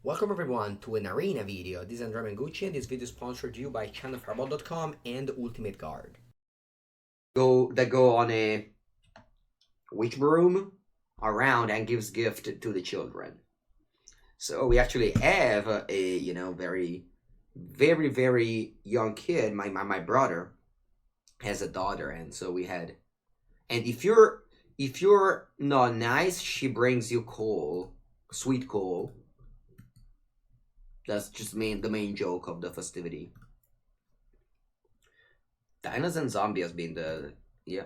Welcome everyone to an arena video. This is Andrea Mengucci and this video is sponsored to you by channelfireball.com and Ultimate Guard. Go on a witch broom around and gives gift to the children. So we actually have a very young kid. My brother has a daughter, and so we had. And if you're not nice, she brings you coal, sweet coal. That's just the main joke of the festivity. Dinos and Zombie has been the... Yeah.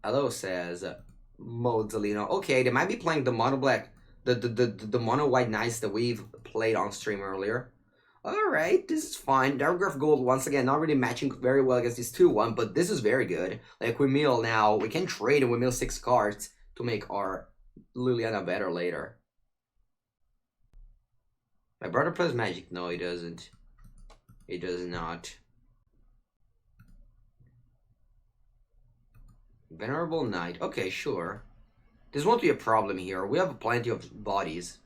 Hello, says Mozzolino. Okay, they might be playing the Mono Black, the Mono White Knights that we've played on stream earlier. Alright, this is fine. Dark Graph Gold, once again, not really matching very well against this 2-1, but this is very good. Like, we mill now. We can trade and we mill 6 cards to make our Liliana better later. My brother plays Magic. No, he doesn't. He does not. Venerable Knight. Okay, sure. This won't be a problem here. We have plenty of bodies.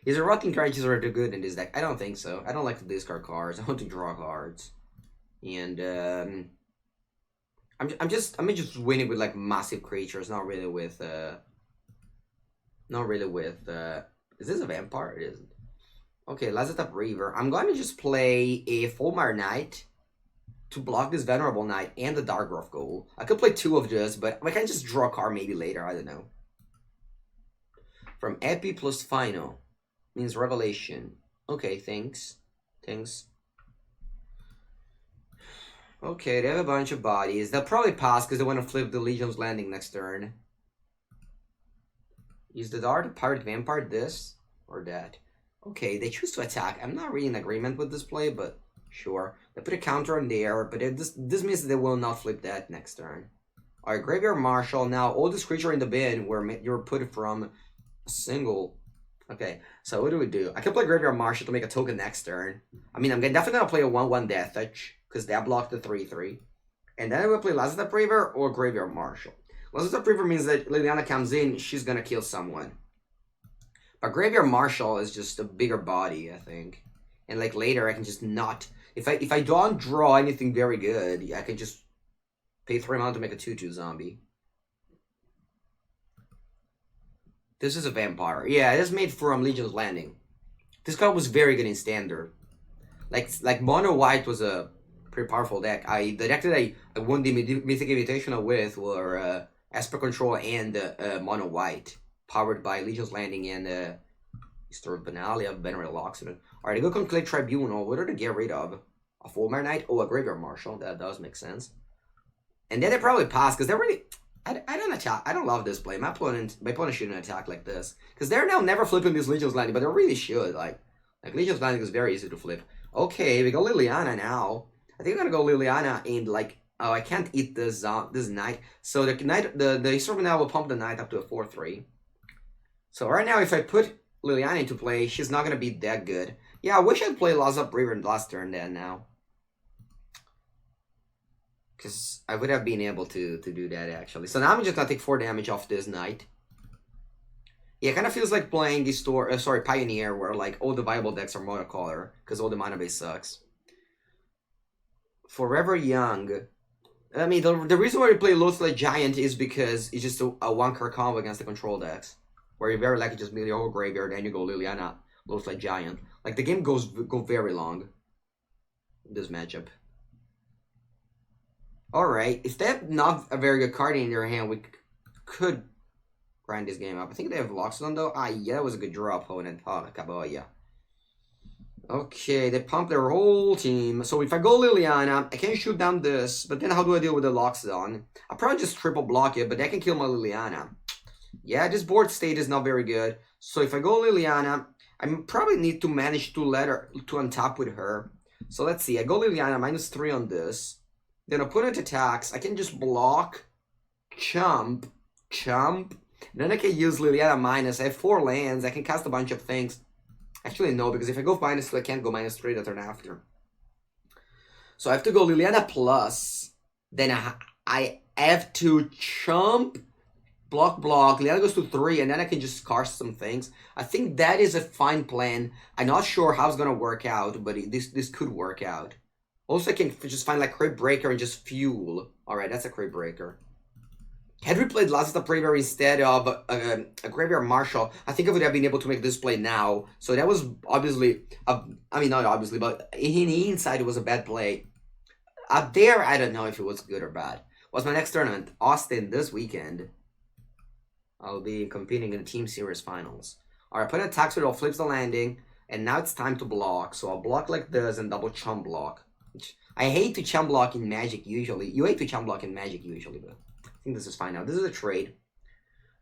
Is a Rotting Creatures already good in this deck? I don't think so. I don't like to discard cards. I want to draw cards. And I'm just winning with like massive creatures, not really with is this a vampire? It isn't. Okay, Lazatap Reaver. I'm going to just play a Fulmar Knight to block this Venerable Knight and the Dark Graph Gold. I could play 2 of this, but I can just draw a card maybe later. I don't know. From Epi plus Final means Revelation. Okay, thanks. Okay, they have a bunch of bodies. They'll probably pass because they want to flip the Legion's Landing next turn. Is the Dart Pirate Vampire this or that? Okay, they choose to attack. I'm not really in agreement with this play, but sure. They put a counter on there, but this means they will not flip that next turn. Alright, Graveyard Marshal. Now, all this creature in the bin you're put from a single. Okay, so what do? I can play Graveyard Marshal to make a token next turn. I mean, I'm definitely going to play a 1-1 Death Touch, because that blocked the 3-3. And then I will play Lazatap Reaver or Graveyard Marshal. Lazatap Reaver means that Liliana comes in, she's going to kill someone. But Graveyard Marshal is just a bigger body, I think. And like later I can just not... If I don't draw anything very good, I can just pay 3 mana to make a 2-2 zombie. This is a vampire. Yeah, this is made from Legion's Landing. This card was very good in Standard. Like Mono White was a pretty powerful deck. The deck that I won the Mythic Invitational with were Esper Control and Mono White. Powered by Legion's Landing and Historic Benalia, Venerable Oxidant. Alright, they go Conclave Tribunal. What are they get rid of? A Fulmar Knight? Oh, a Graveyard Marshal. That does make sense. And then they probably pass because they're really... I don't attack. I don't love this play. My opponent shouldn't attack like this. Because they're now never flipping this Legion's Landing, but they really should. Like Legion's Landing is very easy to flip. Okay, we go Liliana now. I think I'm gonna go Liliana and like... Oh, I can't eat this Knight. So the Knight, the Historic Benalia will pump the Knight up to a 4-3. So right now, if I put Liliana into play, she's not going to be that good. Yeah, I wish I'd play Lazatap Reaver in last turn then now. Because I would have been able to do that, actually. So now I'm just going to take 4 damage off this Knight. Yeah, it kind of feels like playing the Pioneer, where like all the viable decks are monocolor, because all the mana base sucks. Forever Young. I mean, the reason why we play Loathlight Giant is because it's just a 1-card combo against the control decks. Where you're very likely just mill your whole graveyard and you go Liliana, Loathlight Giant. Like the game go very long. This matchup. Alright, if they have not a very good card in their hand, we could grind this game up. I think they have Loxodon though. Ah, yeah, that was a good draw opponent. Oh, Kaboya. Okay, they pump their whole team. So if I go Liliana, I can shoot down this, but then how do I deal with the Loxodon? I'll probably just triple block it, but that can kill my Liliana. Yeah, this board state is not very good. So if I go Liliana, I probably need to manage to let her to untap with her. So let's see. I go Liliana -3 on this. Then opponent attacks. I can just block, chump. And then I can use Liliana minus. I have 4 lands. I can cast a bunch of things. Actually, no, because if I go -2, I can't go -3 the turn after. So I have to go Liliana plus. Then I have to chump block, block. Liana goes to 3, and then I can just cast some things. I think that is a fine plan. I'm not sure how it's gonna work out, but this could work out. Also, I can just find like Crate Breaker and just fuel. Alright, that's a Crate Breaker. Had we played Lazada Praetor instead of a Graveyard Marshal, I think I would have been able to make this play now. So that was obviously, I mean, not obviously, but in the inside it was a bad play. Up there, I don't know if it was good or bad. What's my next tournament? Austin this weekend. I'll be competing in the Team Series Finals. Alright, put an attack so it all flips the landing. And now it's time to block. So I'll block like this and double chum block. I hate to chum block in Magic usually. You hate to chum block in Magic usually, but I think this is fine now. This is a trade.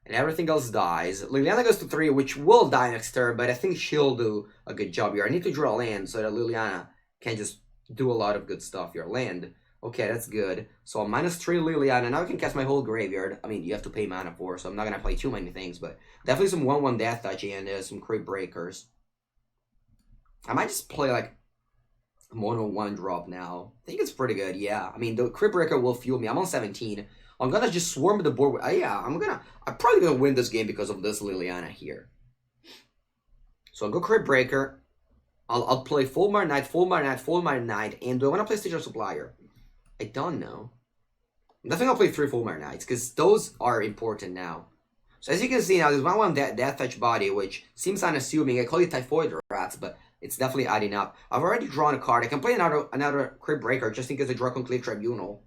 And everything else dies. Liliana goes to 3, which will die next turn, but I think she'll do a good job here. I need to draw land so that Liliana can just do a lot of good stuff here. Land. Okay, that's good. So I'm -3 Liliana. Now I can cast my whole graveyard. I mean, you have to pay mana for, so I'm not going to play too many things, but definitely some 1/1 Death Touch and some Crate Breakers. I might just play like Mono 1 drop now. I think it's pretty good, yeah. I mean, the Crate Breaker will fuel me. I'm on 17. I'm gonna just swarm the board with, yeah, I'm probably gonna win this game because of this Liliana here. So I'll go Crate Breaker. I'll play Full Mar Knight, Full Mar Knight, Full Mar Knight, and do I want to play Stitcher Supplier? I don't know. I'm definitely gonna play 3 Full Mar Knights, because those are important now. So as you can see now, there's one Death Touch Body, which seems unassuming. I call it Typhoid Rats, but it's definitely adding up. I've already drawn a card. I can play another Crate Breaker just in case I draw Conclave Tribunal.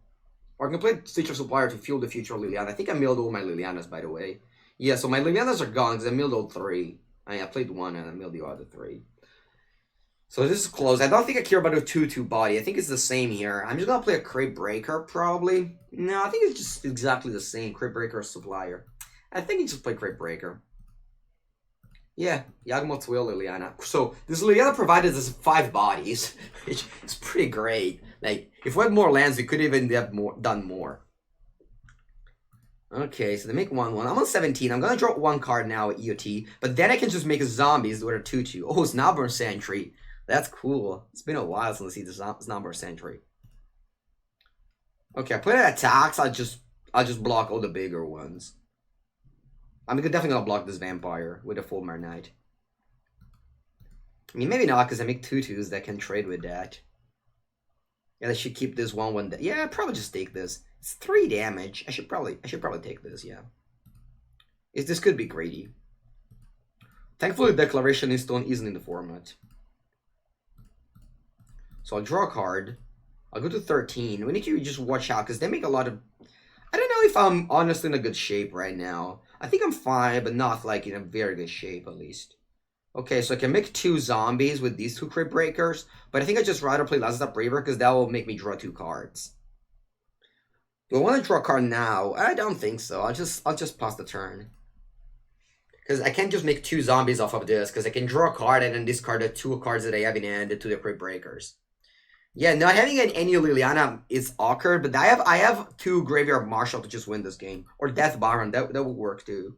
Or I can play Stitcher Supplier to fuel the future Liliana. I think I milled all my Lilianas, by the way. Yeah, so my Lilianas are gone because I milled all 3. I played 1 and I milled the other 3. So this is close. I don't think I care about a 2/2 body. I think it's the same here. I'm just going to play a Crate Breaker, probably. No, I think it's just exactly the same. Crate Breaker or Supplier. I think you just play Crate Breaker. Yeah, Yawgmoth's Will Liliana. So this Liliana provided us 5 bodies, which is pretty great. Like, if we had more lands, we could even have done more. Okay, so they make 1/1. I'm on 17. I'm gonna draw 1 card now at EOT, but then I can just make a zombies with a 2/2. Oh, Snobber Sentry. That's cool. It's been a while since I see the Snobber Sentry. Okay, I put in attacks. I'll just block all the bigger ones. I'm definitely gonna block this Vampire with a Full Mar Knight. I mean, maybe not, because I make 2/2s that can trade with that. Yeah, I should keep this 1/1. Yeah, I'll probably just take this. It's 3 damage. I should probably take this, yeah. This could be greedy. Thankfully, Declaration in Stone isn't in the format. So I'll draw a card. I'll go to 13. We need to just watch out, because they make a lot of... I don't know if I'm honestly in a good shape right now. I think I'm fine, but not like in a very good shape, at least. Okay, so I can make 2 zombies with these 2 Crate Breakers, but I think I'd just rather play Lazada Braver because that will make me draw 2 cards. Do I want to draw a card now? I don't think so. I'll just pass the turn. Because I can't just make 2 zombies off of this, because I can draw a card and then discard the 2 cards that I have in hand to the Crate Breakers. Yeah, not having any Liliana is awkward, but I have 2 Graveyard Marshal to just win this game. Or Death Baron, that would work too.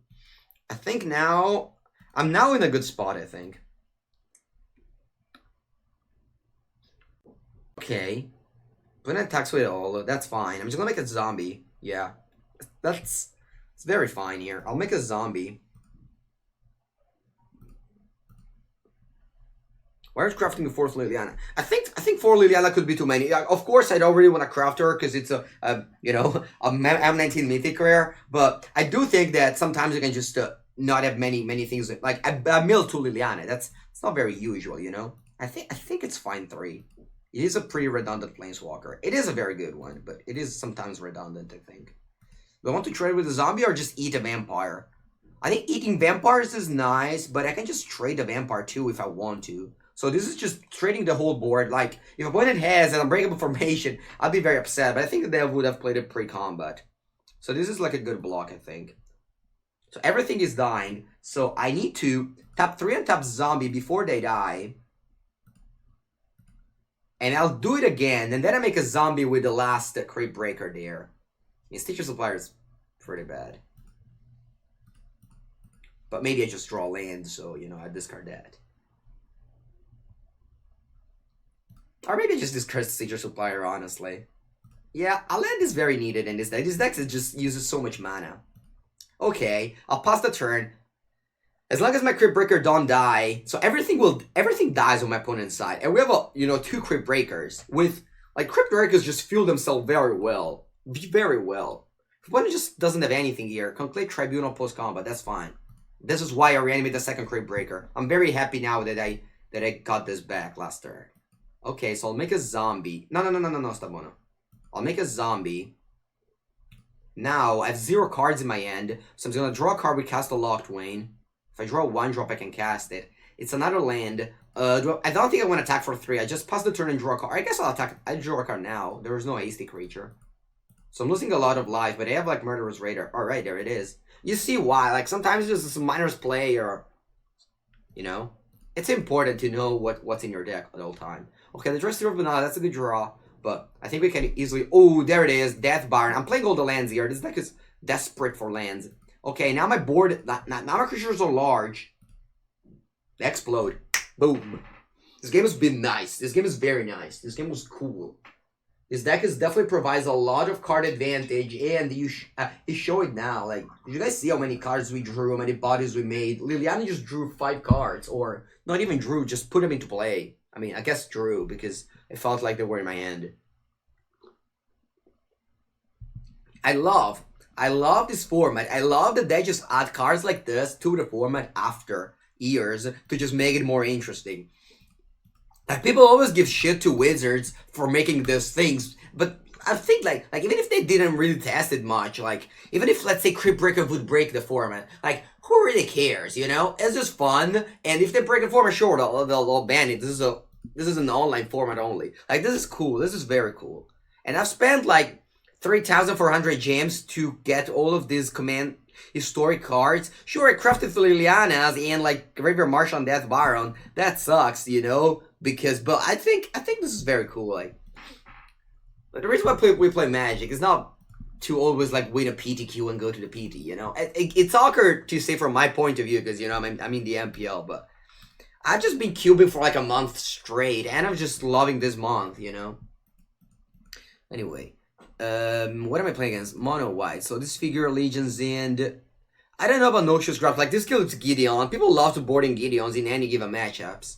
I think now... I'm now in a good spot, I think. Okay. Put an attack with all, that's fine. I'm just gonna make a zombie. Yeah. It's very fine here. I'll make a zombie. Why is crafting a 4th Liliana? I think 4 Liliana could be too many. Of course, I don't really want to craft her because it's a M19 Mythic rare. But I do think that sometimes you can just not have many things. Like I mill 2 Liliana. It's not very usual, you know. I think it's fine 3. It is a pretty redundant Planeswalker. It is a very good one, but it is sometimes redundant, I think. Do I want to trade with a zombie or just eat a vampire? I think eating vampires is nice, but I can just trade a vampire too if I want to. So this is just trading the whole board. Like, if opponent has an unbreakable formation, I'd be very upset. But I think that they would have played it pre-combat. So this is like a good block, I think. So everything is dying. So I need to tap 3 and tap zombie before they die. And I'll do it again. And then I make a zombie with the last Crate Breaker there. Stitcher Supplier is pretty bad. But maybe I just draw land, so, you know, I discard that. Or maybe I just discard Stitcher Supplier, honestly. Yeah, a land is very needed in this deck. This deck just uses so much mana. Okay, I'll pass the turn. As long as my Crypt Breaker don't die, so everything dies on my opponent's side. And we have two Crypt Breakers with like Crypt Breakers just feel themselves very well. Very well. If opponent just doesn't have anything here, Conclave Tribunal post combat, that's fine. This is why I reanimate the second Crypt Breaker. I'm very happy now that I got this back last turn. Okay, so I'll make a zombie. No, stop Mono. I'll make a zombie. Now I have 0 cards in my hand, so I'm gonna draw a card with Cast a Locked Wayne. If I draw a 1-drop, I can cast it. It's another land. I don't think I want to attack for 3. I just pass the turn and draw a card. I guess I'll attack. I draw a card now. There is no hasty creature. So I'm losing a lot of life, but I have like Murderous Raider. Alright, there it is. You see why. Like sometimes it's just a minor's play or, it's important to know what's in your deck at all time. Okay, the Dressed of Banana, that's a good draw. But I think we can easily... Oh, there it is. Death Baron. I'm playing all the lands here. This deck is desperate for lands. Okay, now my board... Now my creatures are large. They explode. Boom. This game has been nice. This game is very nice. This game was cool. This deck definitely provides a lot of card advantage, and you show it now. Like, did you guys see how many cards we drew, how many bodies we made? Liliana just drew 5 cards, or not even drew, just put them into play. I mean, I guess drew, because it felt like they were in my hand. I love this format. I love that they just add cards like this to the format after years to just make it more interesting. Like, people always give shit to Wizards for making these things, but I think, like even if they didn't really test it much, like, even if, let's say, Crypt Breaker would break the format, like, who really cares, It's just fun, and if they break the format, sure, they'll ban it. This is an online format only. Like, this is cool. This is very cool. And I've spent, like, 3,400 gems to get all of these command historic cards. Sure, I crafted for Liliana's and, like, Graveyard Marshal and Death Baron. That sucks, but I think this is very cool. Like, the reason why we play Magic is not to always like win a PTQ and go to the PT. It's awkward to say from my point of view because I'm in the MPL, but I've just been cubing for like a month straight, and I'm just loving this month. Anyway, what am I playing against? Mono White. So this figure Legion's in. I don't know about Noxious Grasp. Like, this kills Gideon. People love to board in Gideons in any given matchups.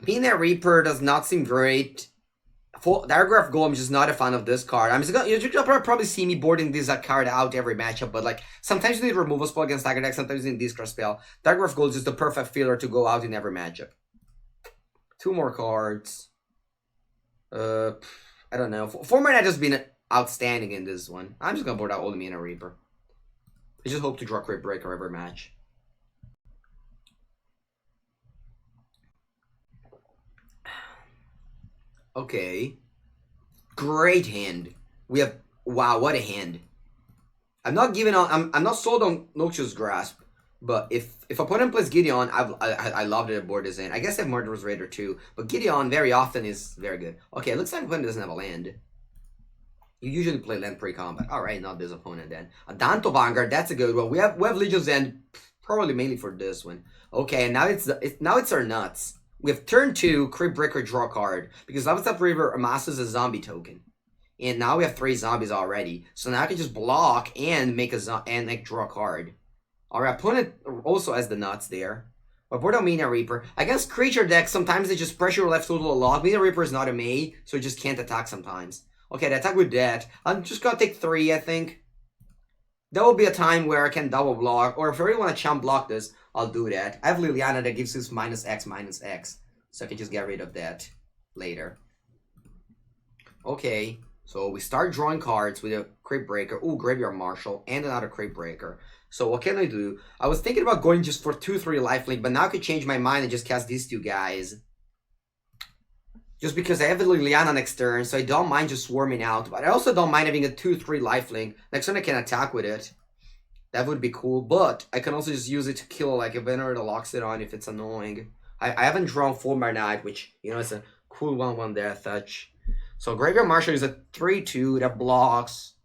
Midnight Reaper does not seem great. Diagraph Golem is just not a fan of this card. You'll probably see me boarding this card out every matchup, but like sometimes you need removal spell against Tiger deck, sometimes you need Discard spell. Diagraph Golem is just the perfect filler to go out in every matchup. 2 more cards. I don't know. Format has just been outstanding in this one. I'm just gonna board out all the Midnight Reaper. I just hope to draw Crypt Breaker every match. Okay. Great hand. We have... Wow, what a hand. I'm not giving on... I'm not sold on Noxious Grasp. But if opponent plays Gideon, I love that I board this in. I guess I have Murderous Raider too. But Gideon very often is very good. Okay, it looks like opponent doesn't have a land. You usually play land pre-combat. Alright, not this opponent then. A Danto Vanguard, that's a good one. We have Legion's End probably mainly for this one. Okay, and now it's our nuts. We have turn 2, Crypt Breaker, draw card. Because Lavastaff River amasses a zombie token. And now we have 3 zombies already. So now I can just block and make draw a card. Our opponent also has the nuts there. But board out Midnight Reaper. Against creature decks, sometimes they just pressure left total a lot. Midnight Reaper is not a May, so it just can't attack sometimes. Okay, they attack with that. I'm just gonna take 3, I think. There will be a time where I can double block, or if I really want to chump block this, I'll do that. I have Liliana that gives us -X, so I can just get rid of that later. Okay, so we start drawing cards with a Crypt Breaker. Ooh, Graveyard Marshal, and another Crypt Breaker. So what can I do? I was thinking about going just for 2-3 lifelink, but now I could change my mind and just cast these 2 guys. Just because I have Liliana next turn, so I don't mind just swarming out. But I also don't mind having a 2-3 lifelink. Next turn I can attack with it. That would be cool. But I can also just use it to kill like a Vener that locks it on if it's annoying. I haven't drawn Former Knight, which, it's a cool 1/1 Death Touch. So Graveyard Marshal is a 3/2 that blocks.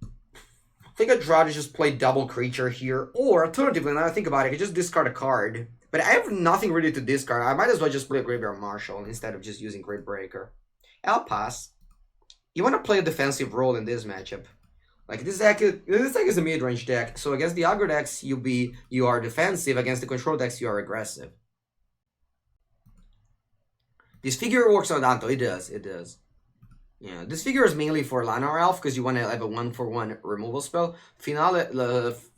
I think I'd rather just play double creature here. Or alternatively, now I think about it, I could just discard a card. But I have nothing really to discard. I might as well just play a Graveyard Marshal instead of just using Crypt Breaker. I'll pass. You want to play a defensive role in this matchup. Like this deck is a mid-range deck. So against the aggro decks, you are defensive. Against the control decks, you are aggressive. This figure works on Danto. It does. It does. Yeah, this figure is mainly for Llanowar Elf because you want to have a 1-for-1 removal spell. Finale,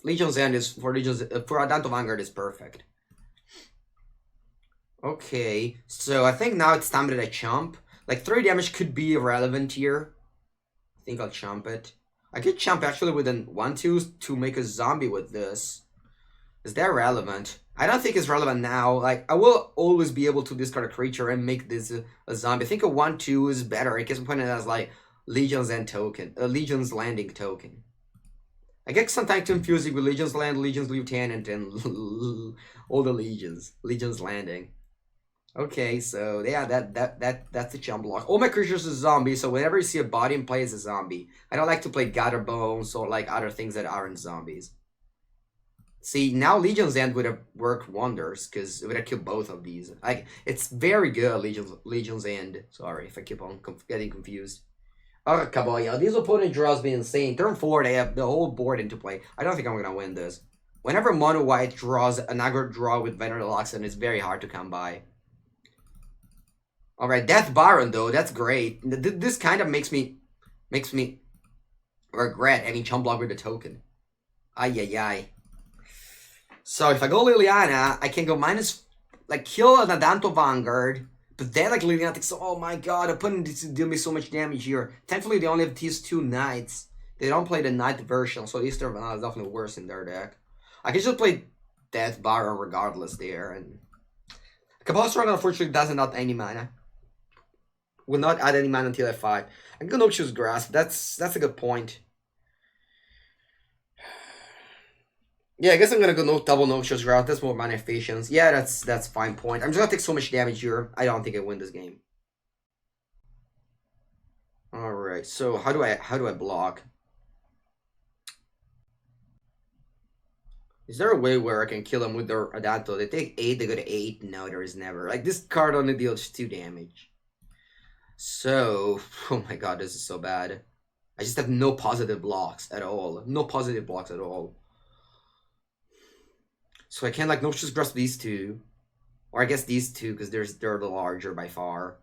Legion's End is for Adanto Vanguard is perfect. Okay, so I think now it's time that I chump. Like 3 damage could be irrelevant here. I think I'll chump it. I could chump actually with an 1-2 to make a zombie with this. Is that relevant? I don't think it's relevant now. Like, I will always be able to discard a creature and make this a zombie. I think a 1-2 is better. I guess I'm putting it as, like, Legion's End token. Legion's Landing token. I get sometimes confusing with Legion's Land, Legion's Lieutenant, and all the Legions. Legion's Landing. Okay, so yeah, that's the chump block. All my creatures are zombies, so whenever you see a body in play, it's a zombie. I don't like to play Gather Bones or like other things that aren't zombies. See, now Legion's End would have worked wonders, because it would have killed both of these. Like, it's very good, Legion's End. Sorry if I keep on getting confused. Oh, Caboya, these opponent draws be insane. Turn 4, they have the whole board into play. I don't think I'm going to win this. Whenever Mono White draws an aggro draw with Venerable Oxen, it's very hard to come by. Alright, Death Baron, though, that's great. This kind of makes me regret any chump block with the token. Ay. So if I go Liliana, I can go kill an Adanto Vanguard, but then like Liliana thinks, oh my god, opponent needs to deal me so much damage here. Thankfully, they only have these 2 knights. They don't play the knight version, so Easter Vanilla is definitely worse in their deck. I can just play Death Baron regardless there, and Cabal unfortunately doesn't add any mana. Will not add any mana until F5. I can go Noxious Grasp. That's a good point. Yeah, I guess I'm gonna go double Noxious Grasp. That's more mana efficient. Yeah, that's fine point. I'm just gonna take so much damage here. I don't think I win this game. Alright, so how do I block? Is there a way where I can kill them with their Adanto? They take 8, they go to 8. No, there is never. Like, this card only deals 2 damage. So, oh my god, this is so bad. I just have no positive blocks at all. No positive blocks at all. So I can like Noxious Grasp these 2. Or I guess these 2, because they're the larger by far.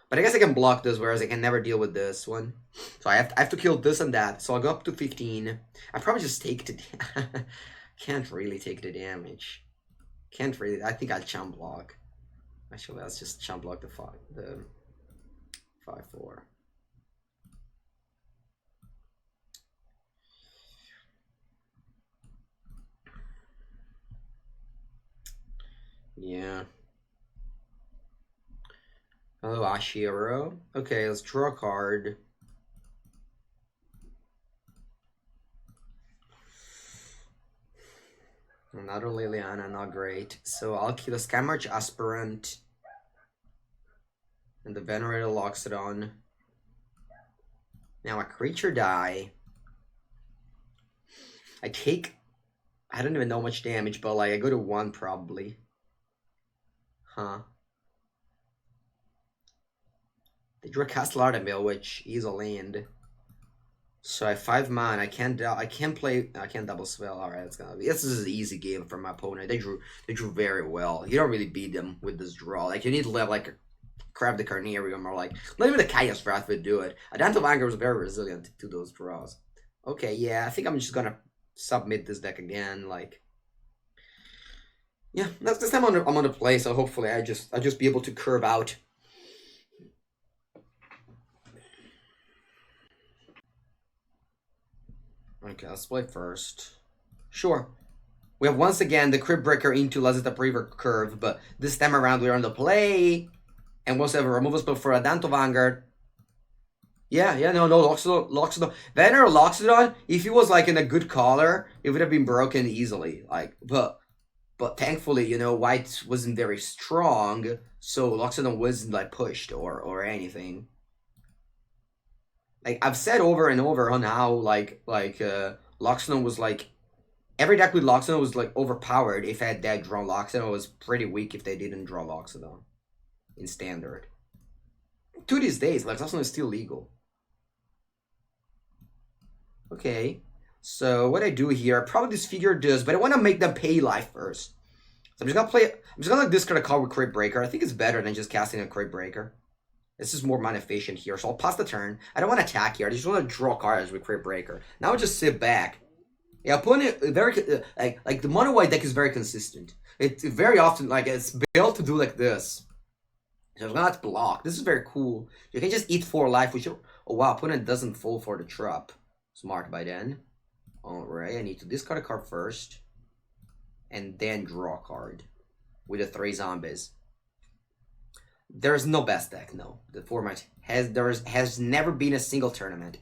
But I guess I can block this, whereas I can never deal with this one. So I have to kill this and that. So I'll go up to 15. I probably just take the... Can't really take the damage. Can't really... I think I'll chump block. Actually, let's just chump block the 5-4. Yeah. Hello, Ashiro. Okay, let's draw a card. Another Liliana, not great. So I'll kill a Skymarch Aspirant. And the Venerator Loxodon. Now a creature die. I don't even know much damage, but like I go to 1 probably. Huh. They drew a Castle Artemil, which is a land. So I have 5 mana. I can't double spell. Alright, this is an easy game for my opponent. They drew very well. You don't really beat them with this draw. Like you need to have like a Crab the Carnarium or like not even the Chaos Wrath would do it. Adanto Vanguard was very resilient to those draws. Okay, yeah, I think I'm just gonna submit this deck again. Like, yeah, this time I'm on the play, so hopefully I just be able to curve out. Okay, let's play first. Sure. We have once again the Crypt Breaker into Lazetta Prever curve, but this time around we're on the play. And we'll have a removal spell for Adanto Vanguard. No, Loxodon. Vener Loxodon, if he was like in a good color, it would have been broken easily. Like, but thankfully, you know, White wasn't very strong, so Loxodon wasn't like pushed or anything. Like I've said over and over on how Loxodon was like every deck with Loxodon was like overpowered if they had drawn Loxodon. It was pretty weak if they didn't draw Loxodon in standard. To these days, Loxodon is still legal. Okay, So what I do here, probably disfigure this, but I want to make them pay life first. So I'm just gonna discard a card with Crate Breaker. I think it's better than just casting a Crate Breaker. This is more mana efficient here, so I'll pass the turn. I don't want to attack here. I just want to draw cards with Crate Breaker. Now I'll just sit back. Yeah, opponent very like the mono white deck is very consistent. It's very often like it's built to do like this. So it's not block. This is very cool. You can just eat 4 life, which oh wow, opponent doesn't fall for the trap. Smart by then. Alright, I need to discard a card first. And then draw a card. With the 3 zombies. There's no best deck, no. The format has never been a single tournament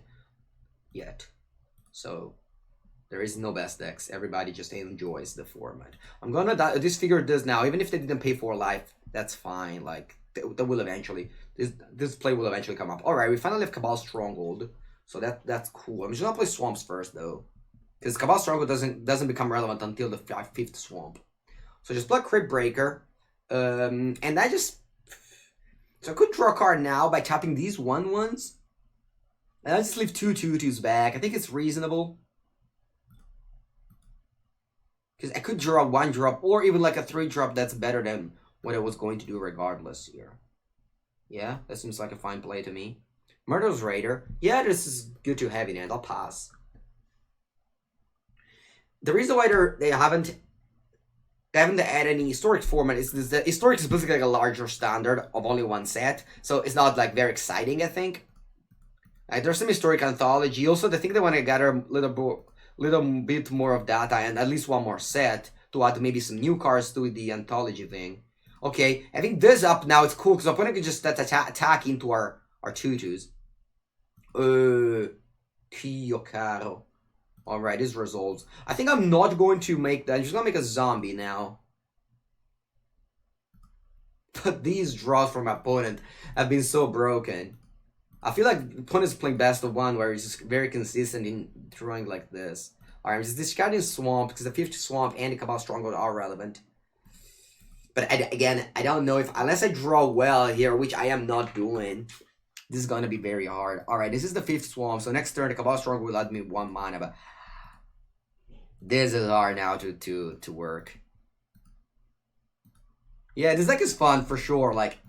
yet. So there is no best decks. Everybody just enjoys the format. I'm gonna disfigure this now. Even if they didn't pay for life, that's fine. Like that will eventually this play will eventually come up. Alright, we finally have Cabal Stronghold. So that's cool. I'm just gonna play Swamps first though. Because Cabal Stronghold doesn't become relevant until the 5th swamp. So just play Crate Breaker. And I just so I could draw a card now by tapping these 1/1s. And I'll just leave 2 2/2s back. I think it's reasonable. Because I could draw a 1-drop or even like a 3-drop that's better than what I was going to do regardless here. Yeah, that seems like a fine play to me. Murderous Raider. Yeah, this is good to have in hand. I'll pass. The reason why they haven't added any historic format is this, that historic is basically like a larger standard of only 1 set, so it's not like very exciting, I think. There's some historic anthology. Also, I think they want to gather a little bit more of data and at least 1 more set to add maybe some new cards to the anthology thing. Okay, I think this up now, it's cool because opponent can just attack into our 2/2s. Tio caro. Alright, this resolves. I think I'm not going to make that. I'm just going to make a zombie now. But these draws from my opponent have been so broken. I feel like the opponent's playing best of 1 where he's just very consistent in drawing like this. Alright, I'm just discarding Swamp because the 5th Swamp and the Cabal Stronghold are relevant. But again, I don't know if, unless I draw well here, which I am not doing, this is going to be very hard. Alright, this is the 5th Swamp, so next turn the Cabal Stronghold will add me 1 mana, but this is hard now to work. Yeah, this deck is fun for sure. Like,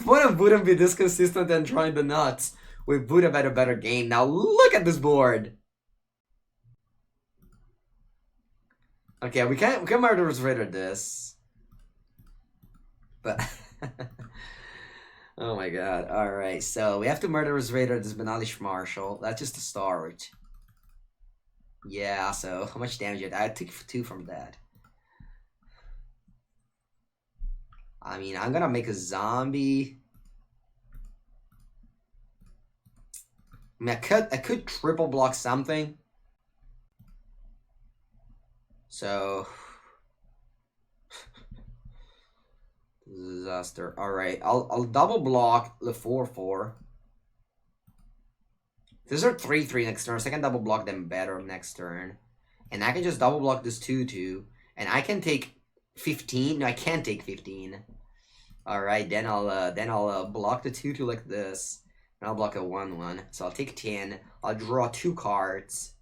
Buddha wouldn't be this consistent and drawing the nuts. We would have had a better game. Now look at this board. Okay, we can Murderous Raider this. But oh my god. Alright, so we have to Murderous Raider this Banalish Marshal. That's just a start. Yeah, so how much damage did I took 2 from that? I mean, I'm gonna make a zombie. I mean, I could triple block something. So disaster. Alright, I'll double block the 4/4. These are 3/3 next turn, so I can double block them better next turn. And I can just double block this 2/2. And I can take 15. No, I can't take 15. Alright, then I'll block the 2/2 like this. And I'll block a 1/1. So I'll take 10. I'll draw 2 cards.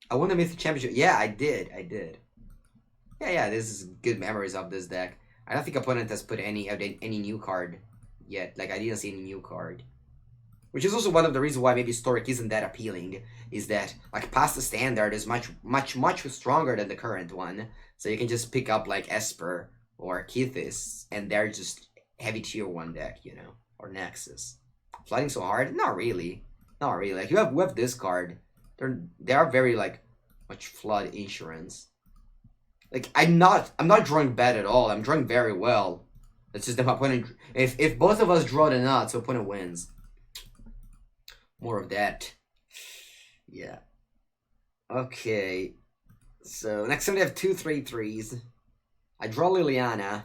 I won the Mythic Championship. Yeah, I did. Yeah, this is good memories of this deck. I don't think opponent has put any new card yet. Like, I didn't see any new card. Which is also one of the reasons why maybe Historic isn't that appealing. Is that, like, past the standard is much stronger than the current one. So you can just pick up, like, Esper or Kithis. And they're just heavy tier 1 deck, you know. Or Nexus. Flooding so hard? Not really. Not really. Like, we have this card. They are very, like, much flood insurance. Like, I'm not drawing bad at all. I'm drawing very well. It's just that my opponent, if both of us draw the nuts, so opponent wins. More of that. Yeah. Okay. So next time we have 2 3/3s. I draw Liliana.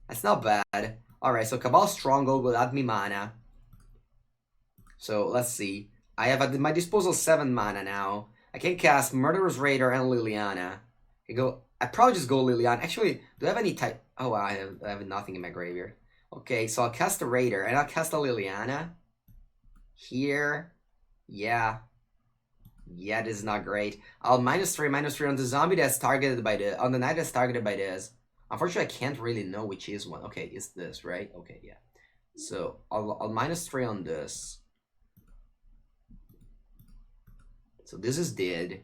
That's not bad. Alright, so Cabal Stronghold will add me mana. So let's see. I have at my disposal 7 mana now. I can cast Murderous Raider and Liliana. I'd probably just go Liliana. Actually, do I have any type? Oh, I have nothing in my graveyard. Okay, so I'll cast the Raider and I'll cast the Liliana. Here. Yeah. Yeah, this is not great. I'll -3 on the zombie that's targeted by the on the knight that's targeted by this. Unfortunately, I can't really know which is one. Okay, it's this, right? Okay, yeah. So I'll -3 on this. So this is dead.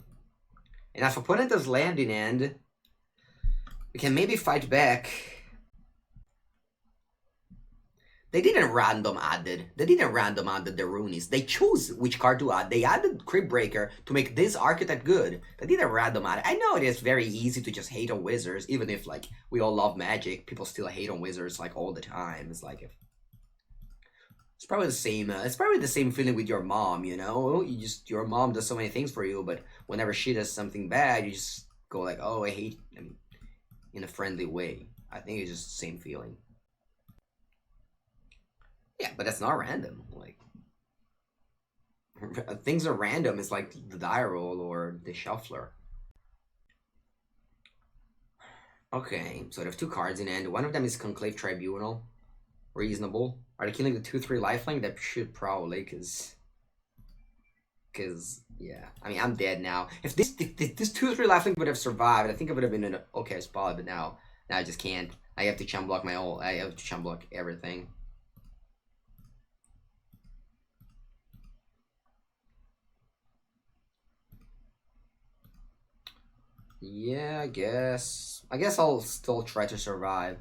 And if opponent does landing end, we can maybe fight back. They didn't random added. They didn't random added the Runis. They chose which card to add. They added Crypt Breaker to make this archetype good. They didn't random add it. I know it is very easy to just hate on wizards, even if like we all love Magic. People still hate on wizards like all the time. It's like if it's probably the same. It's probably the same feeling with your mom. You know, your mom does so many things for you, but whenever she does something bad, you just go like, "Oh, I hate." I mean, in a friendly way. I think it's just the same feeling. Yeah, but that's not random. Like things are random. It's like the die roll or the shuffler. Okay, so they have two cards in hand. One of them is Conclave Tribunal. Reasonable. Are they killing the 2/3 lifelink? That should probably, cause yeah. I mean, I'm dead now. If this 2/3 lifelink would have survived, I think I would have been in an okay spot. But now I just can't. I have to chum block my whole. I have to chum block everything. Yeah, I guess. I guess I'll still try to survive.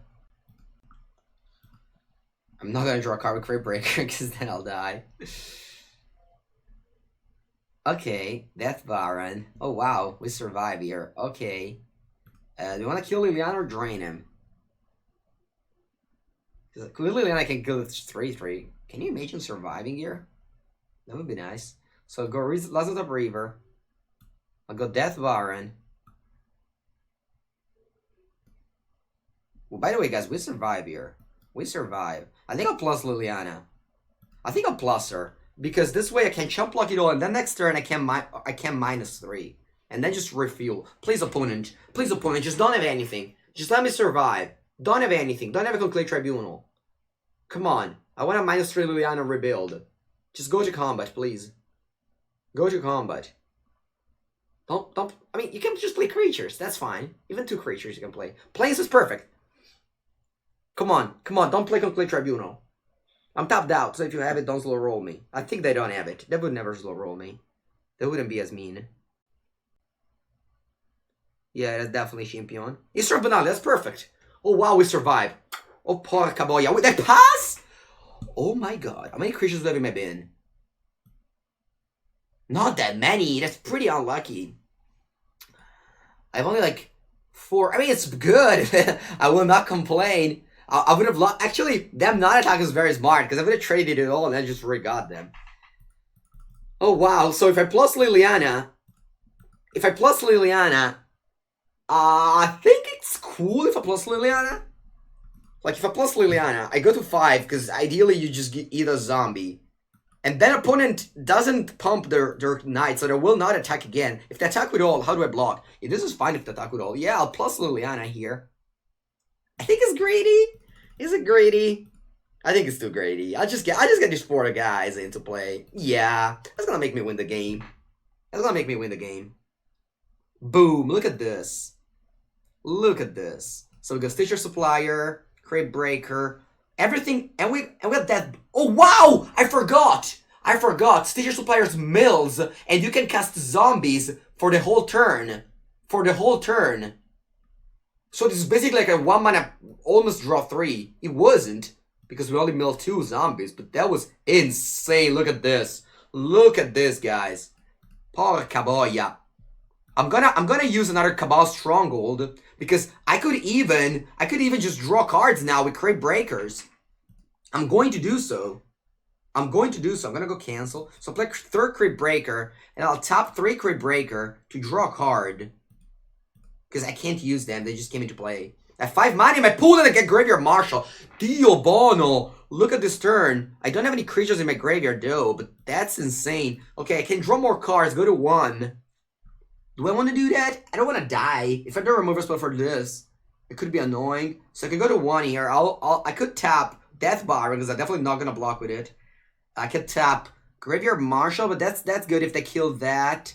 I'm not gonna draw a card with Crypt Breaker because then I'll die. Okay, Death Baron. Oh wow, we survive here. Okay. Do you want to kill Liliana or drain him? Because Liliana can kill 3/3. Can you imagine surviving here? That would be nice. So I'll go Lazarus Reaver. I'll go Death Baron. Well, by the way, guys, we survive here. We survive. I think I'll plus Liliana. I think I'll plus her. Because this way I can chump block it all, and then next turn I can -3. And then just refuel. Please, opponent. Please, opponent, just don't have anything. Just let me survive. Don't have anything. Don't have a Conclave Tribunal. Come on. I want a -3 Liliana rebuild. Just go to combat, please. Go to combat. Don't. I mean, you can just play creatures. That's fine. Even 2 creatures you can play. Plains is perfect. Come on. Come on. Don't play Conclave Tribunal. I'm tapped out, so if you have it, don't slow roll me. I think they don't have it. They would never slow roll me. They wouldn't be as mean. Yeah, that's definitely Champion. Isra Banal, that's perfect. Oh wow, we survived. Oh, porca boia. Wait, that pass? Oh my god. How many creatures do I have in my bin? Not that many. That's pretty unlucky. I have only like 4. I mean, it's good. I will not complain. I would have lost. Actually, them not attack is very smart because I would have traded it all and then just re-got them. Oh wow! So if I plus Liliana, I think it's cool if I plus Liliana. Like if I plus Liliana, I go to 5 because ideally you just eat a zombie, and then opponent doesn't pump their knight, so they will not attack again. If they attack with all, how do I block? Yeah, this is fine if they attack with all. Yeah, I'll plus Liliana here. I think it's greedy. Is it greedy? I think it's too greedy. I just get these 4 guys into play. Yeah, that's gonna make me win the game. That's gonna make me win the game. Boom! Look at this. Look at this. So we got Stitcher Supplier, Crypt Breaker, everything, and we got that. Oh wow! I forgot. Stitcher Supplier's mills, and you can cast zombies for the whole turn. So this is basically like a 1 mana almost draw 3. It wasn't, because we only milled 2 zombies, but that was insane. Look at this. Look at this, guys. Porca boia. I'm gonna use another Cabal Stronghold because I could even just draw cards now with Crypt Breakers. I'm going to do so. I'm gonna go cancel. So I'll play 3rd Crypt Breaker, and I'll tap 3 Crypt Breaker to draw a card. Because I can't use them, they just came into play. At 5 mana, my pool and I get Graveyard Marshal. Dio Bono! Look at this turn. I don't have any creatures in my graveyard though, but that's insane. Okay, I can draw more cards, go to 1. Do I want to do that? I don't want to die. If I don't remove a spell for this, it could be annoying. So I can go to 1 here. I could tap Death Baron, because I'm definitely not going to block with it. I could tap Graveyard Marshal, but that's good if they kill that.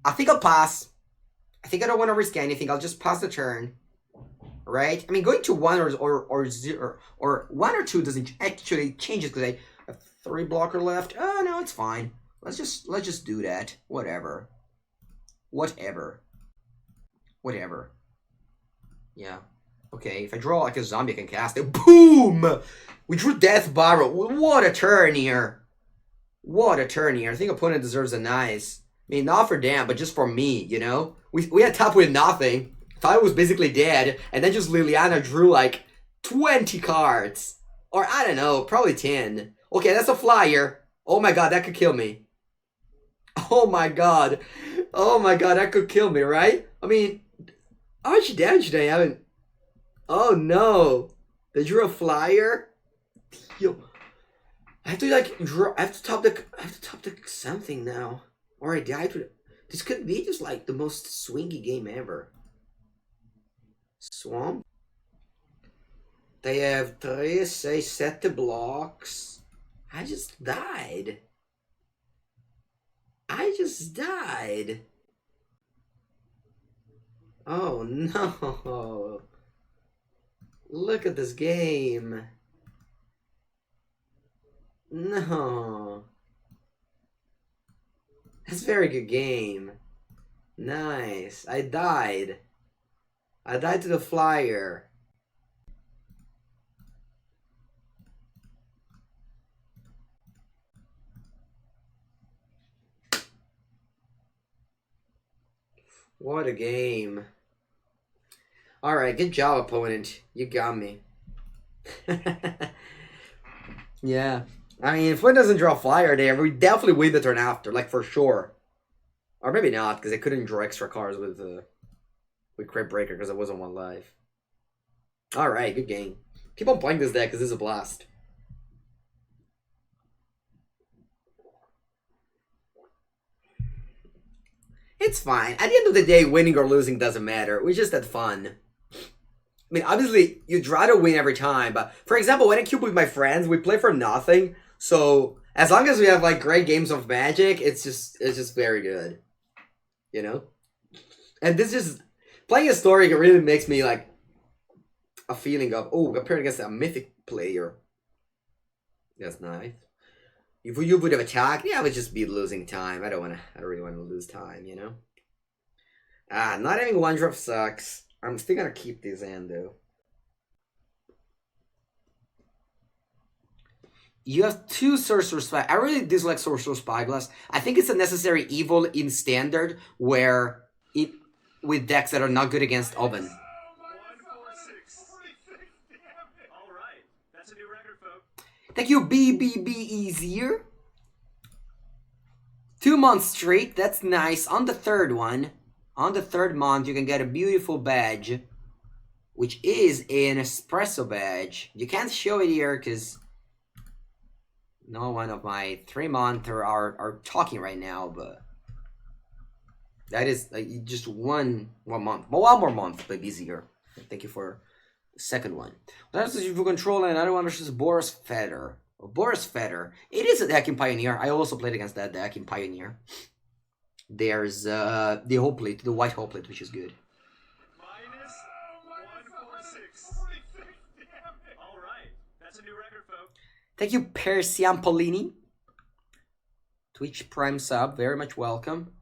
I think I'll pass. I think I don't want to risk anything. I'll just pass the turn. Right? I mean, going to 1 or 0 or 1 or 2 doesn't actually change it because I have 3 blocker left. Oh no, it's fine. Let's just do that. Whatever. Whatever. Yeah. Okay, if I draw like a zombie, I can cast it. Boom! We drew Death Barrel. What a turn here. What a turn here. I think opponent deserves a nice. I mean, not for them, but just for me, you know? We had top with nothing. Thought it was basically dead, and then just Liliana drew like 20 cards. Or I don't know, probably 10. Okay, that's a flyer. Oh my god, that could kill me. Oh my god. Oh my god, that could kill me, right? I mean, how much damage did I have? Oh no. They drew a flyer? Yo. I have to like draw. I have to top the something now. Or I died with it. This could be just like the most swingy game ever. Swamp. They have 3, say set the blocks. I just died. Oh no. Look at this game. No. That's a very good game. Nice. I died. I died to the flyer. What a game. Alright, good job, opponent. You got me. Yeah. I mean, if Flynn doesn't draw flyer there, we definitely win the turn after, like for sure. Or maybe not, because I couldn't draw extra cards with Crypt Breaker because it wasn't 1 life. Alright, good game. Keep on playing this deck because this is a blast. It's fine. At the end of the day, winning or losing doesn't matter. We just had fun. I mean, obviously, you'd try to win every time, but for example, when I cube with my friends, we play for nothing. So as long as we have like great games of Magic, it's just very good, you know. And this just playing a story really makes me like a feeling of compared against a mythic player. That's nice. If you would have attacked, yeah, I would just be losing time. I don't really want to lose time, you know. Not having 1 drop sucks. I'm still gonna keep this in though. You have 2 Sorcerer Spy. I really dislike Sorcerer Spyglass. I think it's a necessary evil in Standard with decks that are not good against Oven. Thank you, BBB Easier. 2 months straight, that's nice. On the 3rd one, on the 3rd month, you can get a beautiful badge, which is an espresso badge. You can't show it here because no one of my 3-month are talking right now, but that is just one month. Well, 1 more month, but easier. Thank you for the 2nd one. That's if you control another one, which is Boris Feather. Boris Feather. It is a deck in Pioneer. I also played against that deck in Pioneer. There's the Hoplite, the white Hoplite, which is good. Thank you, Persiampolini. Twitch Prime sub, very much welcome.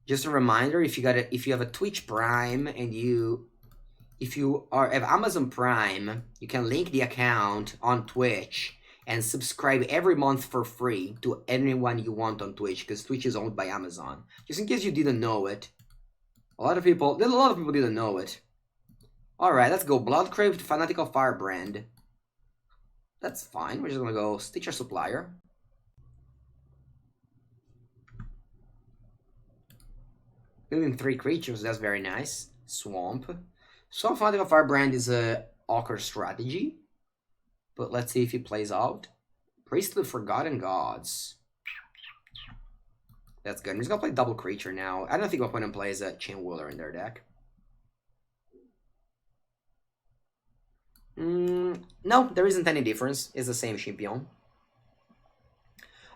Just a reminder, if you have a Twitch Prime and if you have Amazon Prime, you can link the account on Twitch and subscribe every month for free to anyone you want on Twitch, because Twitch is owned by Amazon. Just in case you didn't know it. A lot of people didn't know it. Alright, let's go. Bloodcraved Fanatical Firebrand. That's fine. We're just gonna go Stitcher Supplier. Building 3 creatures, that's very nice. Swamp. Swamp Fanatical Firebrand is a Ochre strategy. But let's see if he plays out. Priest of the Forgotten Gods. That's good. I'm just gonna play double creature now. I don't think my opponent plays a Chain Whirler in their deck. No, there isn't any difference. It's the same champion.